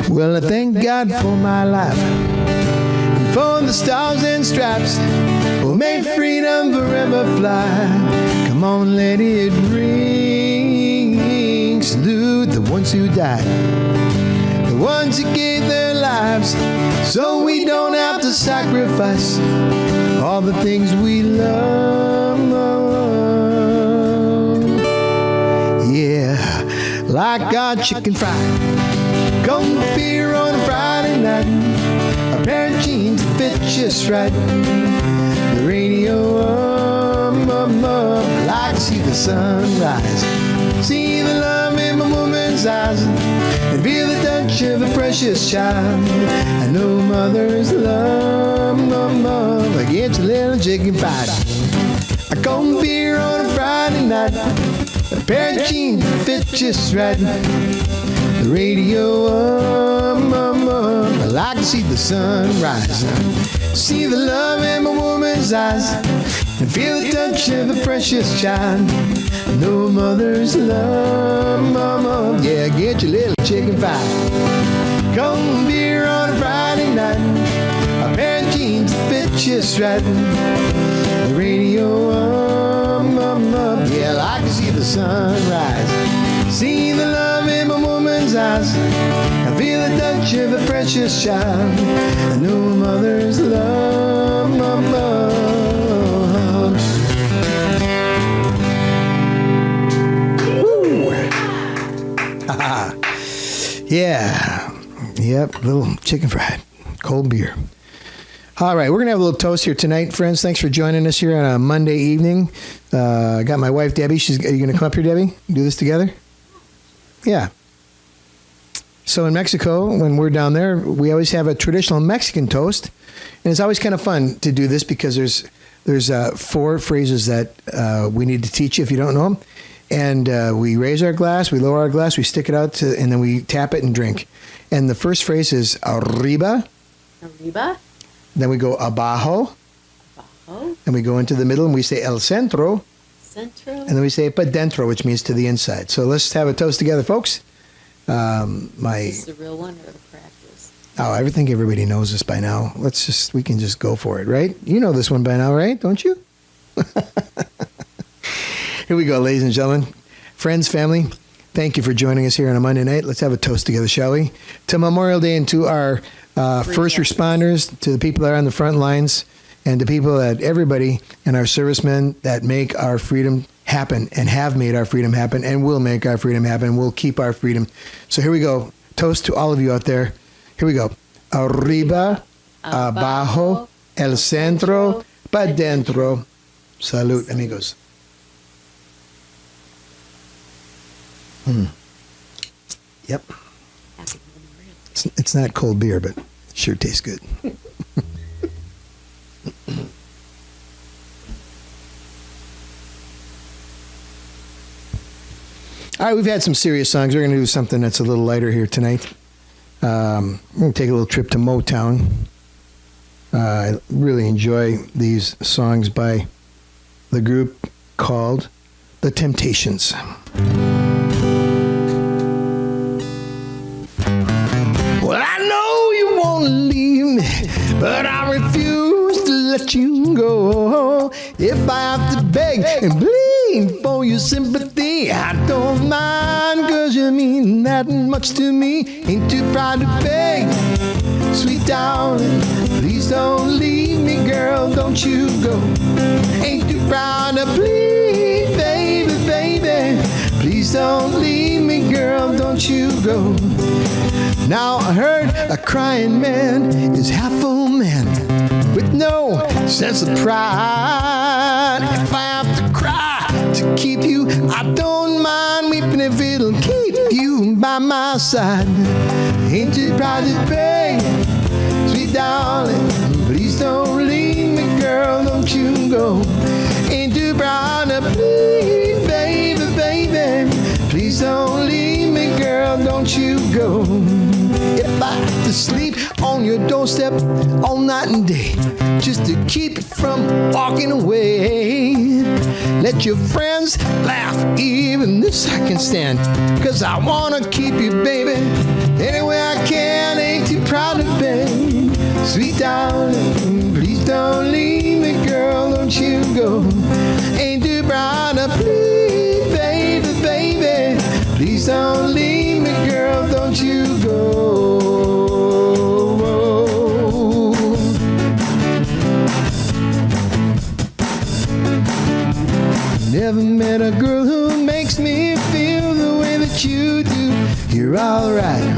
Well, I thank God for my life, and for the stars and stripes, for may freedom forever fly. Come on, let it ring. Salute the ones who died, the ones who gave their lives, so we don't have to sacrifice all the things we love. Yeah, like our chicken fried, cold beer on a Friday night, a pair of jeans that fit just right, the radio I like to see the sunrise, see the love in my woman's eyes, and feel the touch of a precious child. I know mother's love, I get your little chicken fried, a cold beer on a Friday night, a pair of jeans that fit just right, the radio I like to see the sun rise, see the love in my woman's eyes, and feel the touch of a precious child. No mother's love, yeah, get your little chicken fried, cold beer on a Friday night, a pair of jeans that fit just right, the radio yeah, I like to see the sun rise, see the love in my woman's eyes, I feel the touch of a precious child. I know mother's love. Woo! Yeah. Yep, little chicken fried, cold beer. All right, we're going to have a little toast here tonight, friends. Thanks for joining us here on a Monday evening. I got my wife, Debbie. Are you going to come up here, Debbie? Do this together? Yeah. So in Mexico, when we're down there, we always have a traditional Mexican toast. And it's always kind of fun to do this because there's 4 phrases that we need to teach you if you don't know them. And we raise our glass, we lower our glass, we stick it out, and then we tap it and drink. And the first phrase is arriba. Arriba. Then we go abajo. Abajo. And we go into the middle and we say el centro. Centro. And then we say pa dentro, which means to the inside. So let's have a toast together, folks. Is this the real one or the practice? Oh, I think everybody knows this by now. We can just go for it, right? You know this one by now, right? Don't you? Here we go, ladies and gentlemen. Friends, family, thank you for joining us here on a Monday night. Let's have a toast together, shall we? To Memorial Day and to our first responders, to the people that are on the front lines, and to people everybody and our servicemen that make our freedom happen and have made our freedom happen and will make our freedom happen. We'll keep our freedom. So here we go. Toast to all of you out there. Here we go. Arriba, abajo, el centro, pa dentro. Salud, amigos. Yep. It's not cold beer, but it sure tastes good. All right, we've had some serious songs. We're going to do something that's a little lighter here tonight. We're going to take a little trip to Motown. I really enjoy these songs by the group called The Temptations. Well, I know you want to leave me, but I refuse to let you go. If I have to beg and plead for your sympathy, I don't mind, 'cause you mean that much to me. Ain't too proud to beg, sweet darling, please don't leave me, girl, don't you go. Ain't too proud to plead, baby, baby, please don't leave me, girl, don't you go. Now I heard a crying man is half a man with no sense of pride. If I have to cry to keep you, I don't mind weeping if it'll keep you by my side. Ain't too proud to beg, sweet darling, please don't leave me, girl, don't you go. Ain't too proud to plead, baby, baby, please don't leave me, girl, don't you go. If I have to sleep on your doorstep all night and day, just to keep you from walking away, let your friends laugh, even this I can stand, 'cause I wanna keep you, baby, any way I can. Ain't too proud to beg, sweet darling, please don't leave me, girl, don't you go. Ain't too proud to please, baby, baby. Please don't leave me, girl, don't you go. Never met a girl who makes me feel the way that you do. You're alright.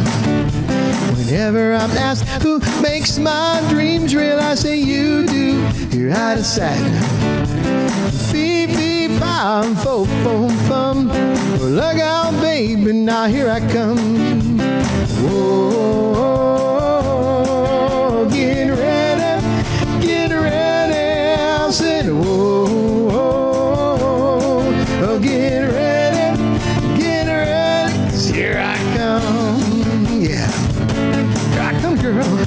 Whenever I'm asked who makes my dreams real, I say you do. You're out of sight. Fee, fee, fum, fo, fum, fum. Well, look out, baby, now here I come. Whoa, get ready, get ready. I said, whoa, oh, get ready, 'cause here I come. Yeah. Come, girl.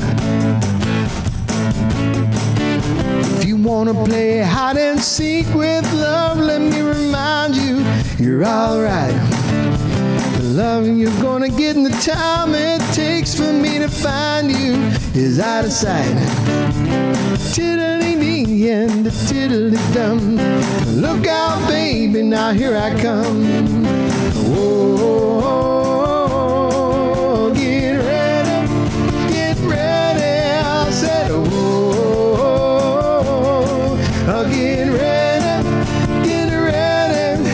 If you wanna play hide and seek with love, let me remind you, you're alright. The love you're gonna get in the time it takes for me to find you is out of sight. Tiddly-dee and tiddly-dum. Look out, baby, now here I come. Whoa, get ready, get ready. I said, whoa, get ready, get ready.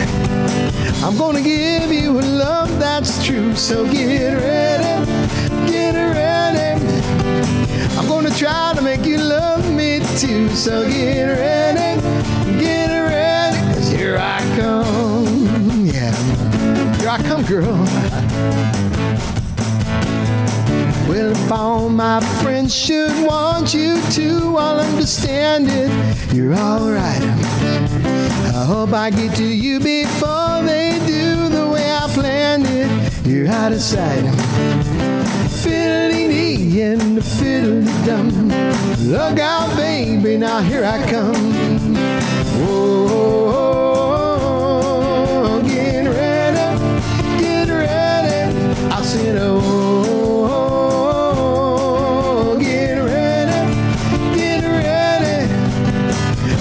I'm gonna give you a love that's true, so get ready, get ready. I'm gonna try to make you love me too, so get ready, 'cause here I come. Yeah, here I come, girl. Well, if all my friends should want you to, I'll understand it. You're alright. I hope I get to you before they do the way I planned it. You're out of sight. Fiddly-dee and the fiddly-dum. Look out, baby, now here I come. Whoa, get ready, get ready. I said, oh, get ready, get ready.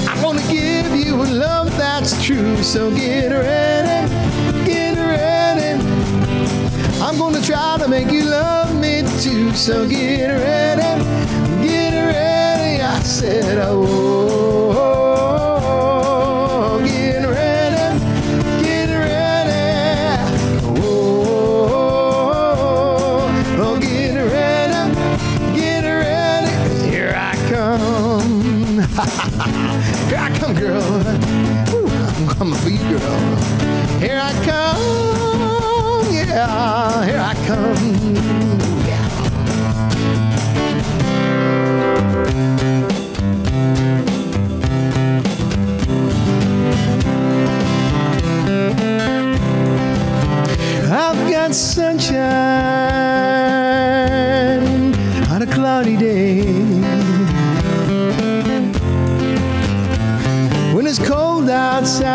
I'm gonna give you a love that's true, so get ready, get ready. I'm gonna try to make you love me too, so get ready, get ready. I said, oh, get ready, get ready. Oh, get ready, get ready. 'Cause here I come. Here I come, girl. Ooh, I'm coming for you, girl. Here I come. Yeah, here I come. Yeah. I've got sunshine on a cloudy day. When it's cold outside,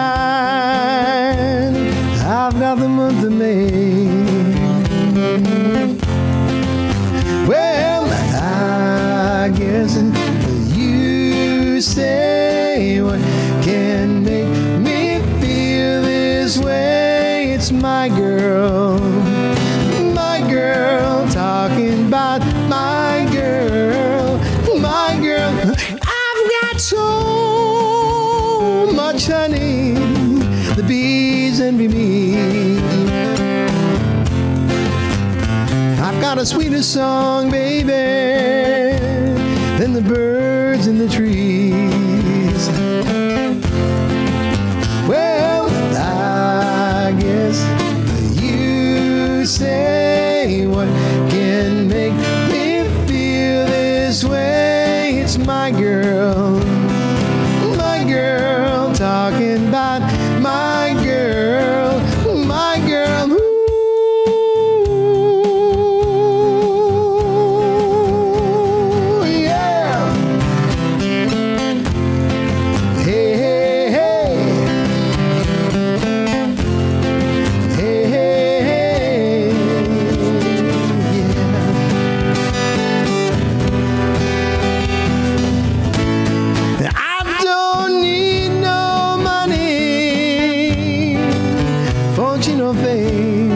I've got the month of May. Well, I guess you say what can make me feel this way. It's my girl, talking about my girl, my girl. I've got so much honey, the bees envy me. I've got a sweeter song, baby, than the birds in the trees. Well, I guess you say what can make me feel this way. It's my girl, talking about my girl, my girl. Ooh, yeah. Hey, no fame.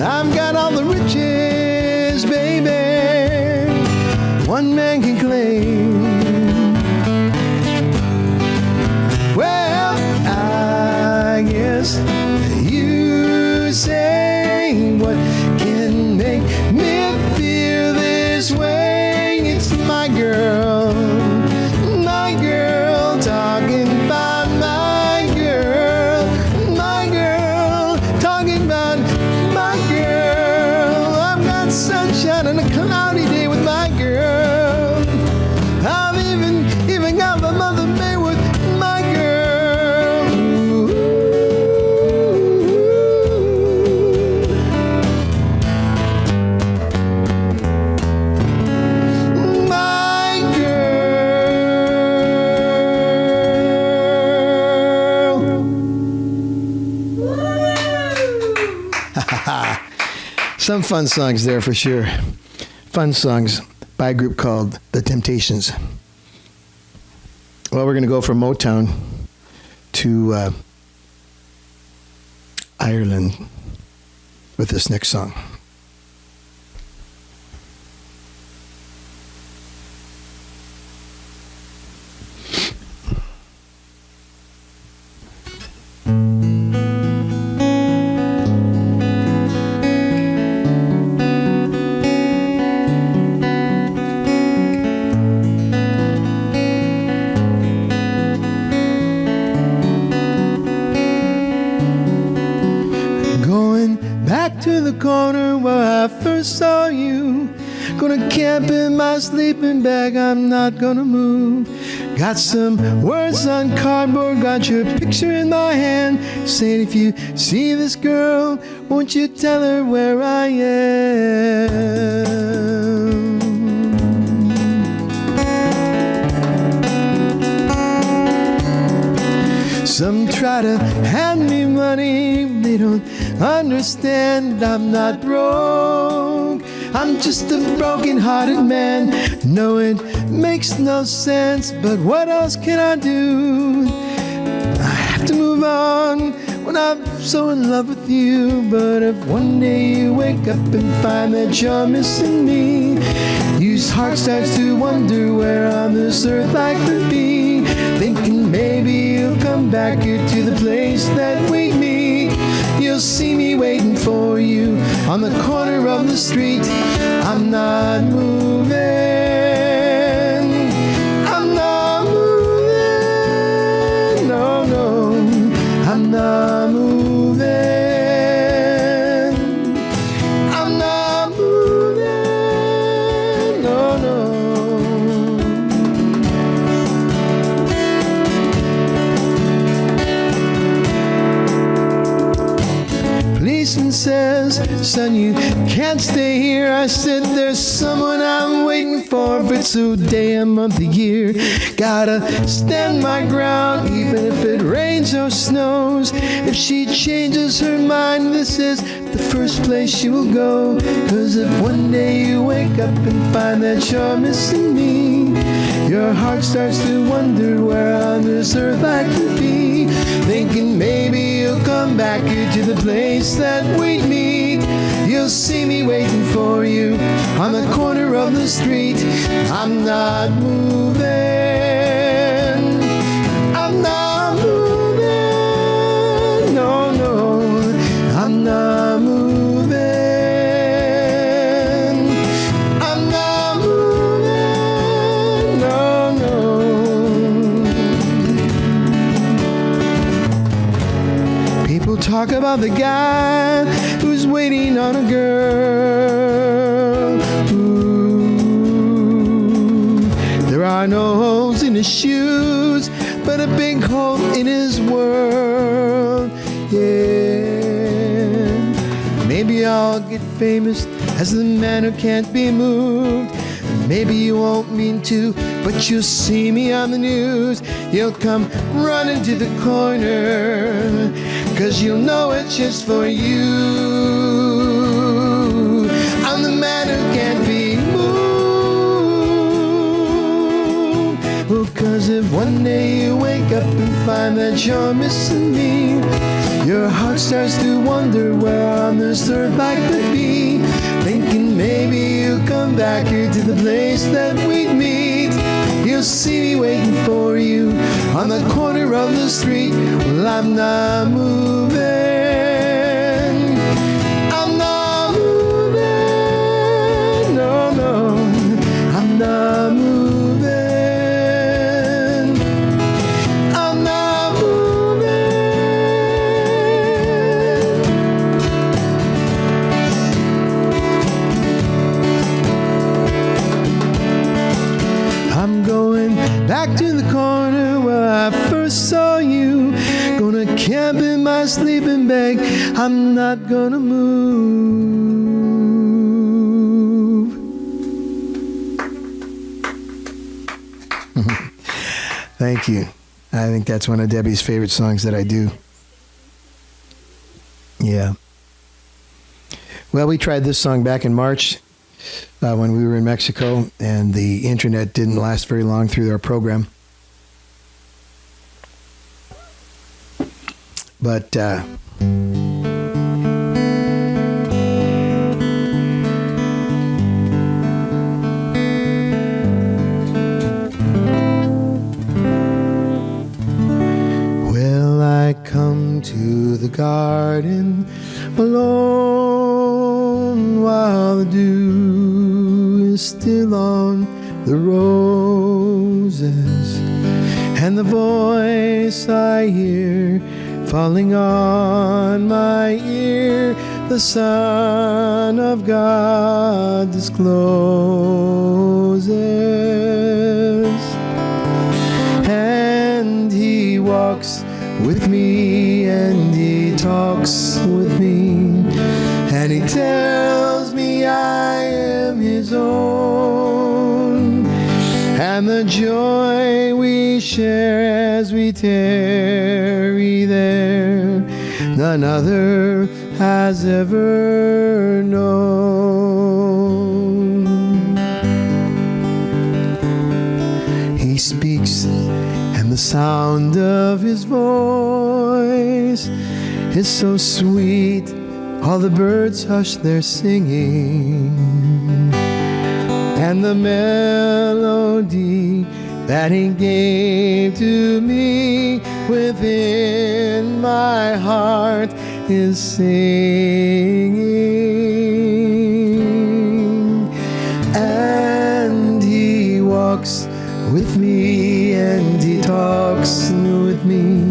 I've got all the riches, baby, one man can claim. Well, I guess you say what can make me feel this way. It's my girl, talking about my girl, talking about my girl. I've got sunshine on a cloudy day with my girl. I've even got my Mother May with my girl. My girl. Some fun songs there for sure. Fun songs by a group called The Temptations. Well, we're going to go from Motown to Ireland with this next song. Back to the corner where I first saw you. Gonna camp in my sleeping bag, I'm not gonna move. Got some words on cardboard, got your picture in my hand, saying if you see this girl, won't you tell her where I am? Some try to hand me money, they don't understand I'm not broke. I'm just a broken-hearted man. No, it makes no sense, but what else can I do? I have to move on when I'm so in love with you. But if one day you wake up and find that you're missing me, your heart starts to wonder where on this earth I could be. Thinking maybe you'll come back here to the place that we meet. You'll see me waiting for you on the corner of the street. I'm not moving. I'm not moving. No, no. I'm not moving. I'm not moving. No, no. Policeman says, son, you can't stay here. I said, there's someone I'm waiting for it's a day, a month, a year. Gotta stand my ground, even if it rains or snows. If she changes her mind, this is the first place she will go. 'Cause if one day you wake up and find that you're missing me, your heart starts to wonder where on this earth I could be. Thinking maybe you'll come back here to the place that we meet. You'll see me waiting for you on the corner of the street. I'm not moving. I'm not moving. No, no. I'm not moving. I'm not moving. No, no. People talk about the guy who's waiting on a girl. Ooh, there are no holes in his shoes, but a big hole in his world. Yeah, maybe I'll get famous as the man who can't be moved. Maybe you won't mean to, but you'll see me on the news. You'll come running to the corner, 'cause you'll know it's just for you. I'm the man who can't be moved. Because if one day you wake up and find that you're missing me, your heart starts to wonder where on this earth I could be. Thinking maybe you'll come back here to the place that we'd meet. You'll see me waiting for you on the corner of the street. Well, I'm not moving. I'm not moving. No, no, I'm not moving. I'm not moving. I'm going back to the corner where I first saw you. Gonna camp in my sleeping bag. I'm not gonna move. Thank you. I think that's one of Debbie's favorite songs that I do. Yeah. Well, we tried this song back in March when we were in Mexico, and the internet didn't last very long through our program. But will I come to the garden alone while the dew is still on the roses, and the voice I hear falling on my ear, the Son of God discloses, and He walks with me, and He talks with me, and He tells me I am His own, and the joy we share as we tarry there, none other has ever known. He speaks, and the sound of His voice is so sweet, all the birds hush their singing, and the melody that He gave to me within my heart is singing. And He walks with me, and He talks with me,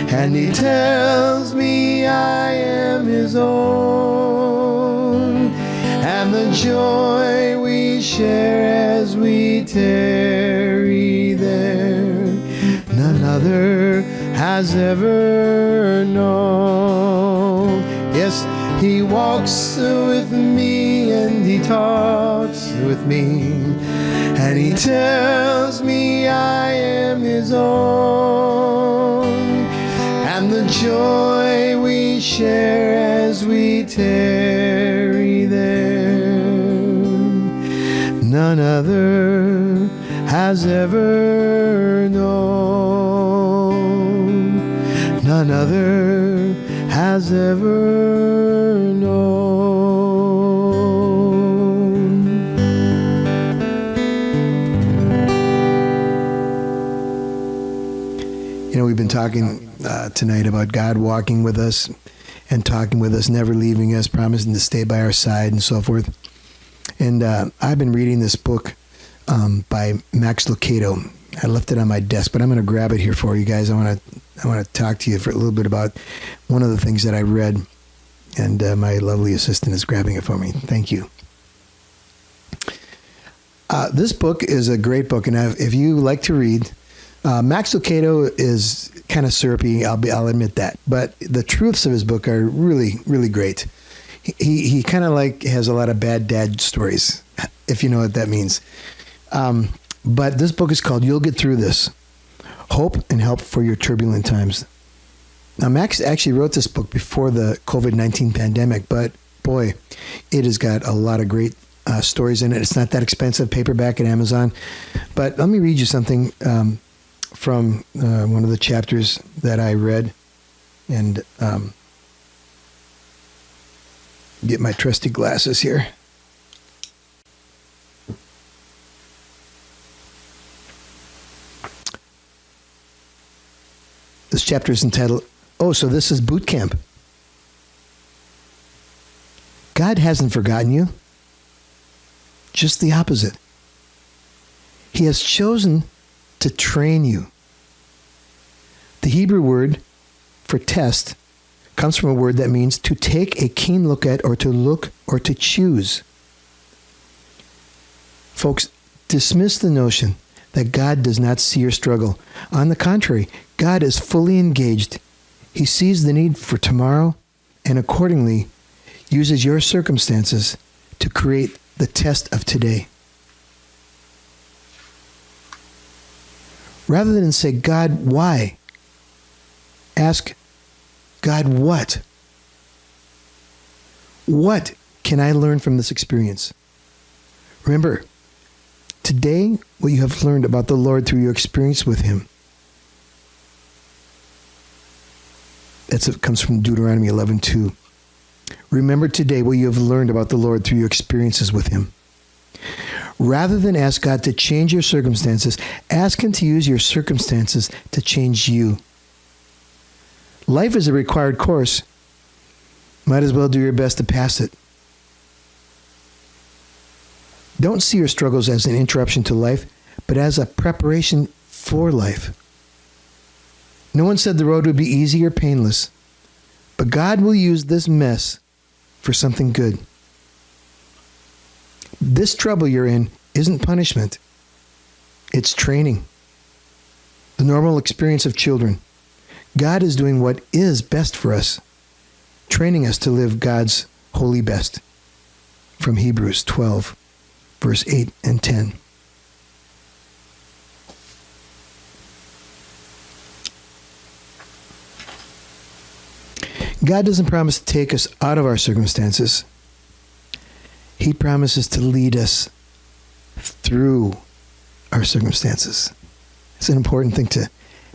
and He tells me I am His own, and the joy we share as we tarry there, none other has ever known. Yes, He walks with me, and He talks with me, and He tells me I am His own, and the joy we share as we tarry there, none other has ever known. None other has ever known. You know, we've been talking tonight about God walking with us and talking with us, never leaving us, promising to stay by our side and so forth. And I've been reading this book by Max Lucado. I left it on my desk, but I'm going to grab it here for you guys. I want to talk to you for a little bit about one of the things that I read, and my lovely assistant is grabbing it for me. Thank you. This book is a great book, and if you like to read, Max Lucado is kind of syrupy. I'll admit that, but the truths of his book are really, really great. He kind of like has a lot of bad dad stories, if you know what that means. But this book is called "You'll Get Through This: Hope and Help for Your Turbulent Times." Now, Max actually wrote this book before the COVID-19 pandemic, but boy, it has got a lot of great stories in it. It's not that expensive, paperback at Amazon. But let me read you something from one of the chapters that I read, and get my trusty glasses here. This chapter is entitled, "Oh, so this is boot camp." God hasn't forgotten you. Just the opposite. He has chosen to train you. The Hebrew word for test comes from a word that means to take a keen look at, or to look, or to choose. Folks, dismiss the notion that God does not see your struggle. On the contrary, God is fully engaged. He sees the need for tomorrow, and accordingly uses your circumstances to create the test of today. Rather than say, "God, why?" ask, "God, what? What can I learn from this experience?" Remember, today, what you have learned about the Lord through your experience with Him. It comes from Deuteronomy 11:2. Remember today what you have learned about the Lord through your experiences with Him. Rather than ask God to change your circumstances, ask Him to use your circumstances to change you. Life is a required course. Might as well do your best to pass it. Don't see your struggles as an interruption to life, but as a preparation for life. No one said the road would be easy or painless, but God will use this mess for something good. This trouble you're in isn't punishment. It's training. The normal experience of children. God is doing what is best for us, training us to live God's holy best. From Hebrews 12, verse 8 and 10. God doesn't promise to take us out of our circumstances. He promises to lead us through our circumstances. It's an important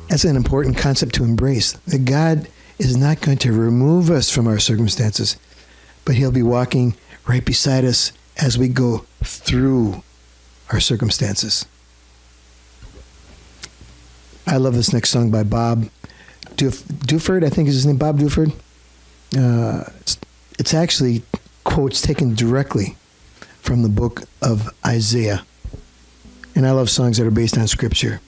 that's an important concept to embrace. That God is not going to remove us from our circumstances, but He'll be walking right beside us as we go through our circumstances. I love this next song by Bob Duford, I think is his name, Bob Duford. It's actually quotes taken directly from the book of Isaiah. And I love songs that are based on Scripture.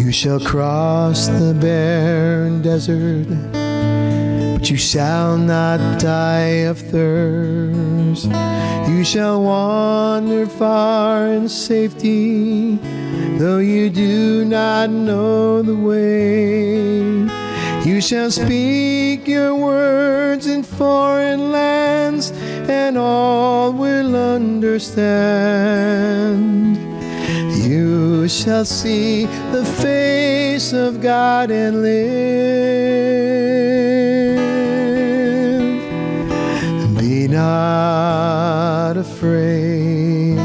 You shall cross the barren desert, but you shall not die of thirst. You shall wander far in safety, though you do not know the way. You shall speak your words in foreign lands, and all will understand. You shall see the face of God and live. Be not afraid.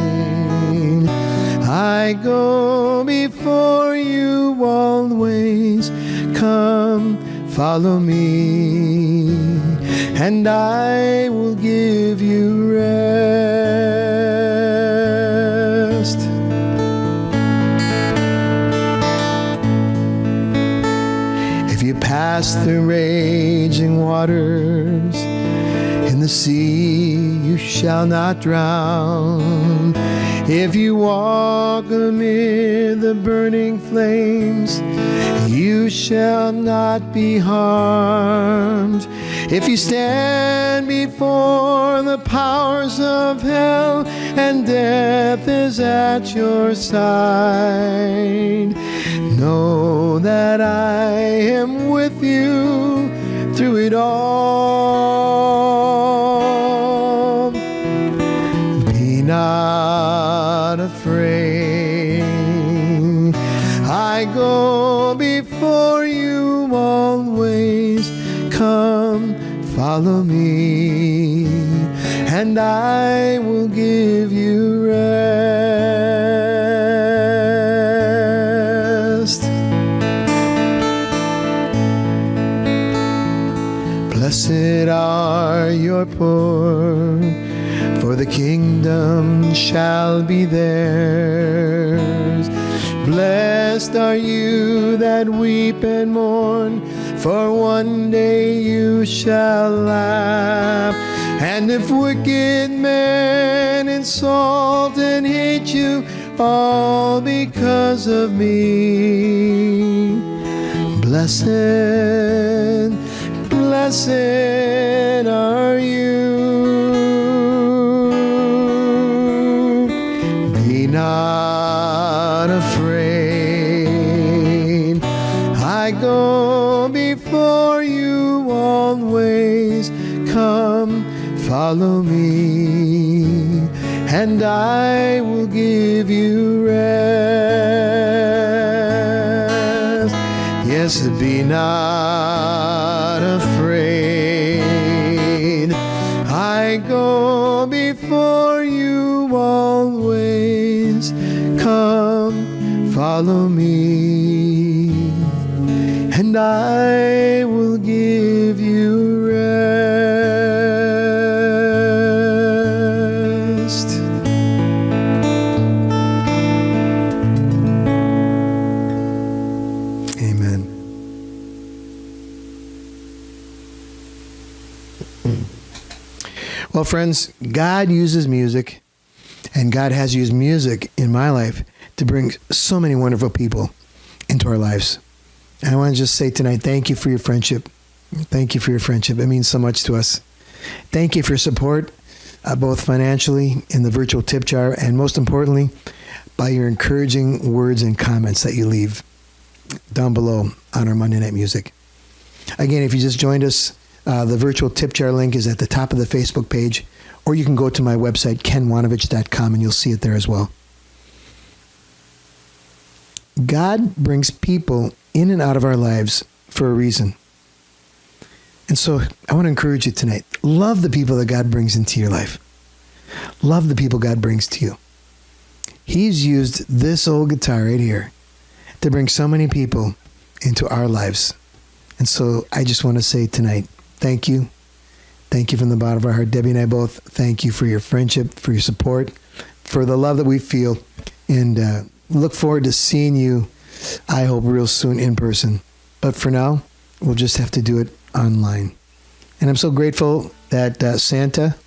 I go before you always. Come, follow me, and I will give you rest. If you pass through raging waters, in the sea you shall not drown. If you walk amid the burning flames, you shall not be harmed. If you stand before the powers of hell, and death is at your side, know that I am with you through it all. Be not afraid. I go follow me, and I will give you rest. Blessed are your poor, for the kingdom shall be theirs. Blessed are you that weep and mourn, for one day you shall laugh. And if wicked men insult and hate you, all because of me, blessed, blessed are you. Be not afraid, I go before you always. Come, follow me, and I will give you rest. Yes, be not afraid, I go before you always. Come, follow me, and I will give you rest. Amen. Well, friends, God uses music, and God has used music in my life to bring so many wonderful people into our lives. And I want to just say tonight, thank you for your friendship. Thank you for your friendship. It means so much to us. Thank you for your support, both financially in the virtual tip jar, and most importantly, by your encouraging words and comments that you leave down below on our Monday Night Music. Again, if you just joined us, the virtual tip jar link is at the top of the Facebook page, or you can go to my website, kenwanovich.com, and you'll see it there as well. God brings people in and out of our lives for a reason. And so I want to encourage you tonight. Love the people that God brings into your life. Love the people God brings to you. He's used this old guitar right here to bring so many people into our lives. And so I just want to say tonight, thank you. Thank you from the bottom of our heart. Debbie and I both thank you for your friendship, for your support, for the love that we feel. And look forward to seeing you, I hope, real soon in person. But for now, we'll just have to do it online. And I'm so grateful that Santa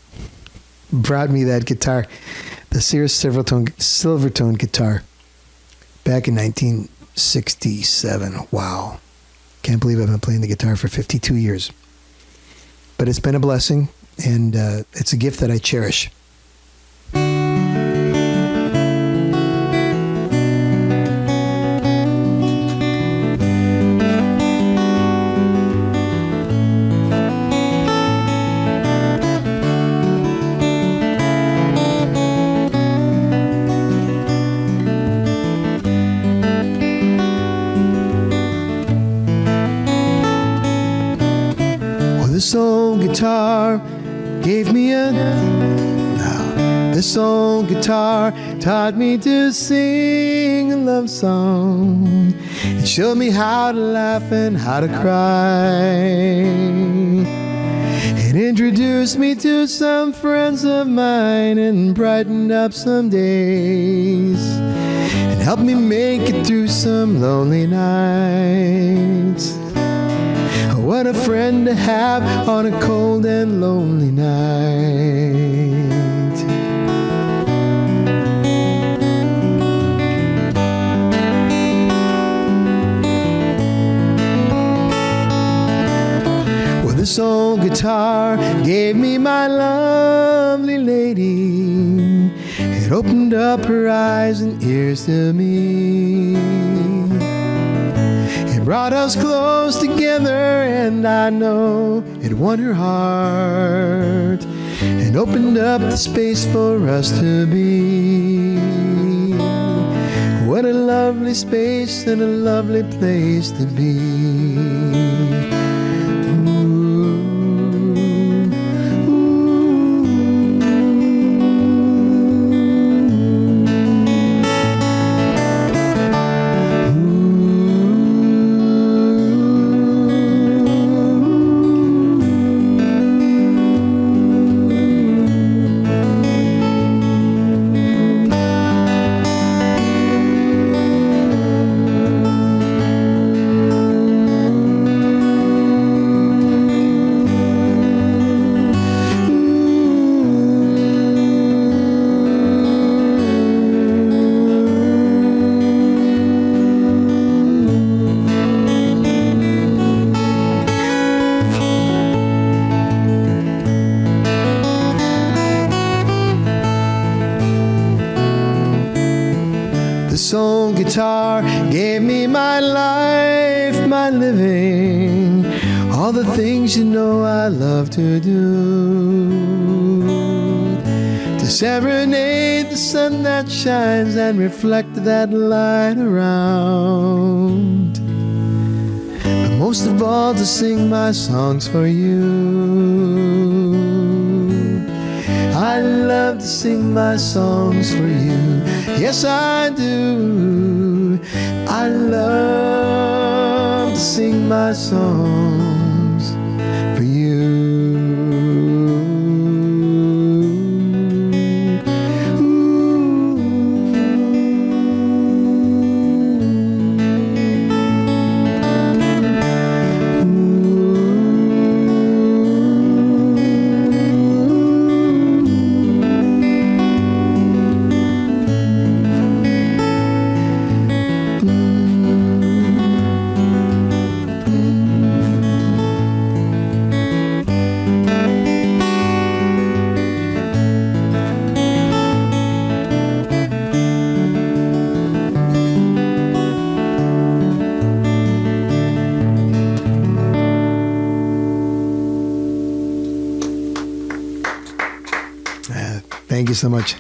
brought me that guitar, the Sears Silvertone guitar, back in 1967. Wow. Can't believe I've been playing the guitar for 52 years. But it's been a blessing, and it's a gift that I cherish. This old guitar gave me this old guitar taught me to sing a love song. It showed me how to laugh and how to cry. It introduced me to some friends of mine and brightened up some days and helped me make it through some lonely nights. What a friend to have on a cold and lonely night. Well, this old guitar gave me my lovely lady. It opened up her eyes and ears to me. It brought us close together, and I know it won her heart and opened up the space for us to be. What a lovely space and a lovely place to be. Ooh. soul guitar gave me my life, my living, all the things you know I love to do. To serenade the sun that shines and reflect that light around. But most of all, to sing my songs for you. I love to sing my songs for you. Yes, I do. I love to sing my songs for you. Thank you so much.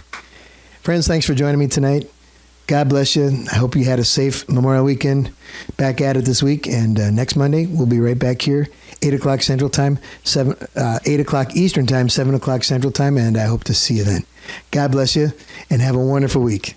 Friends, thanks for joining me tonight. God bless you. I hope you had a safe Memorial Weekend. Back at it this week. And next Monday, we'll be right back here, 8 o'clock Central Time, 8 o'clock Eastern Time, 7 o'clock Central Time. And I hope to see you then. God bless you and have a wonderful week.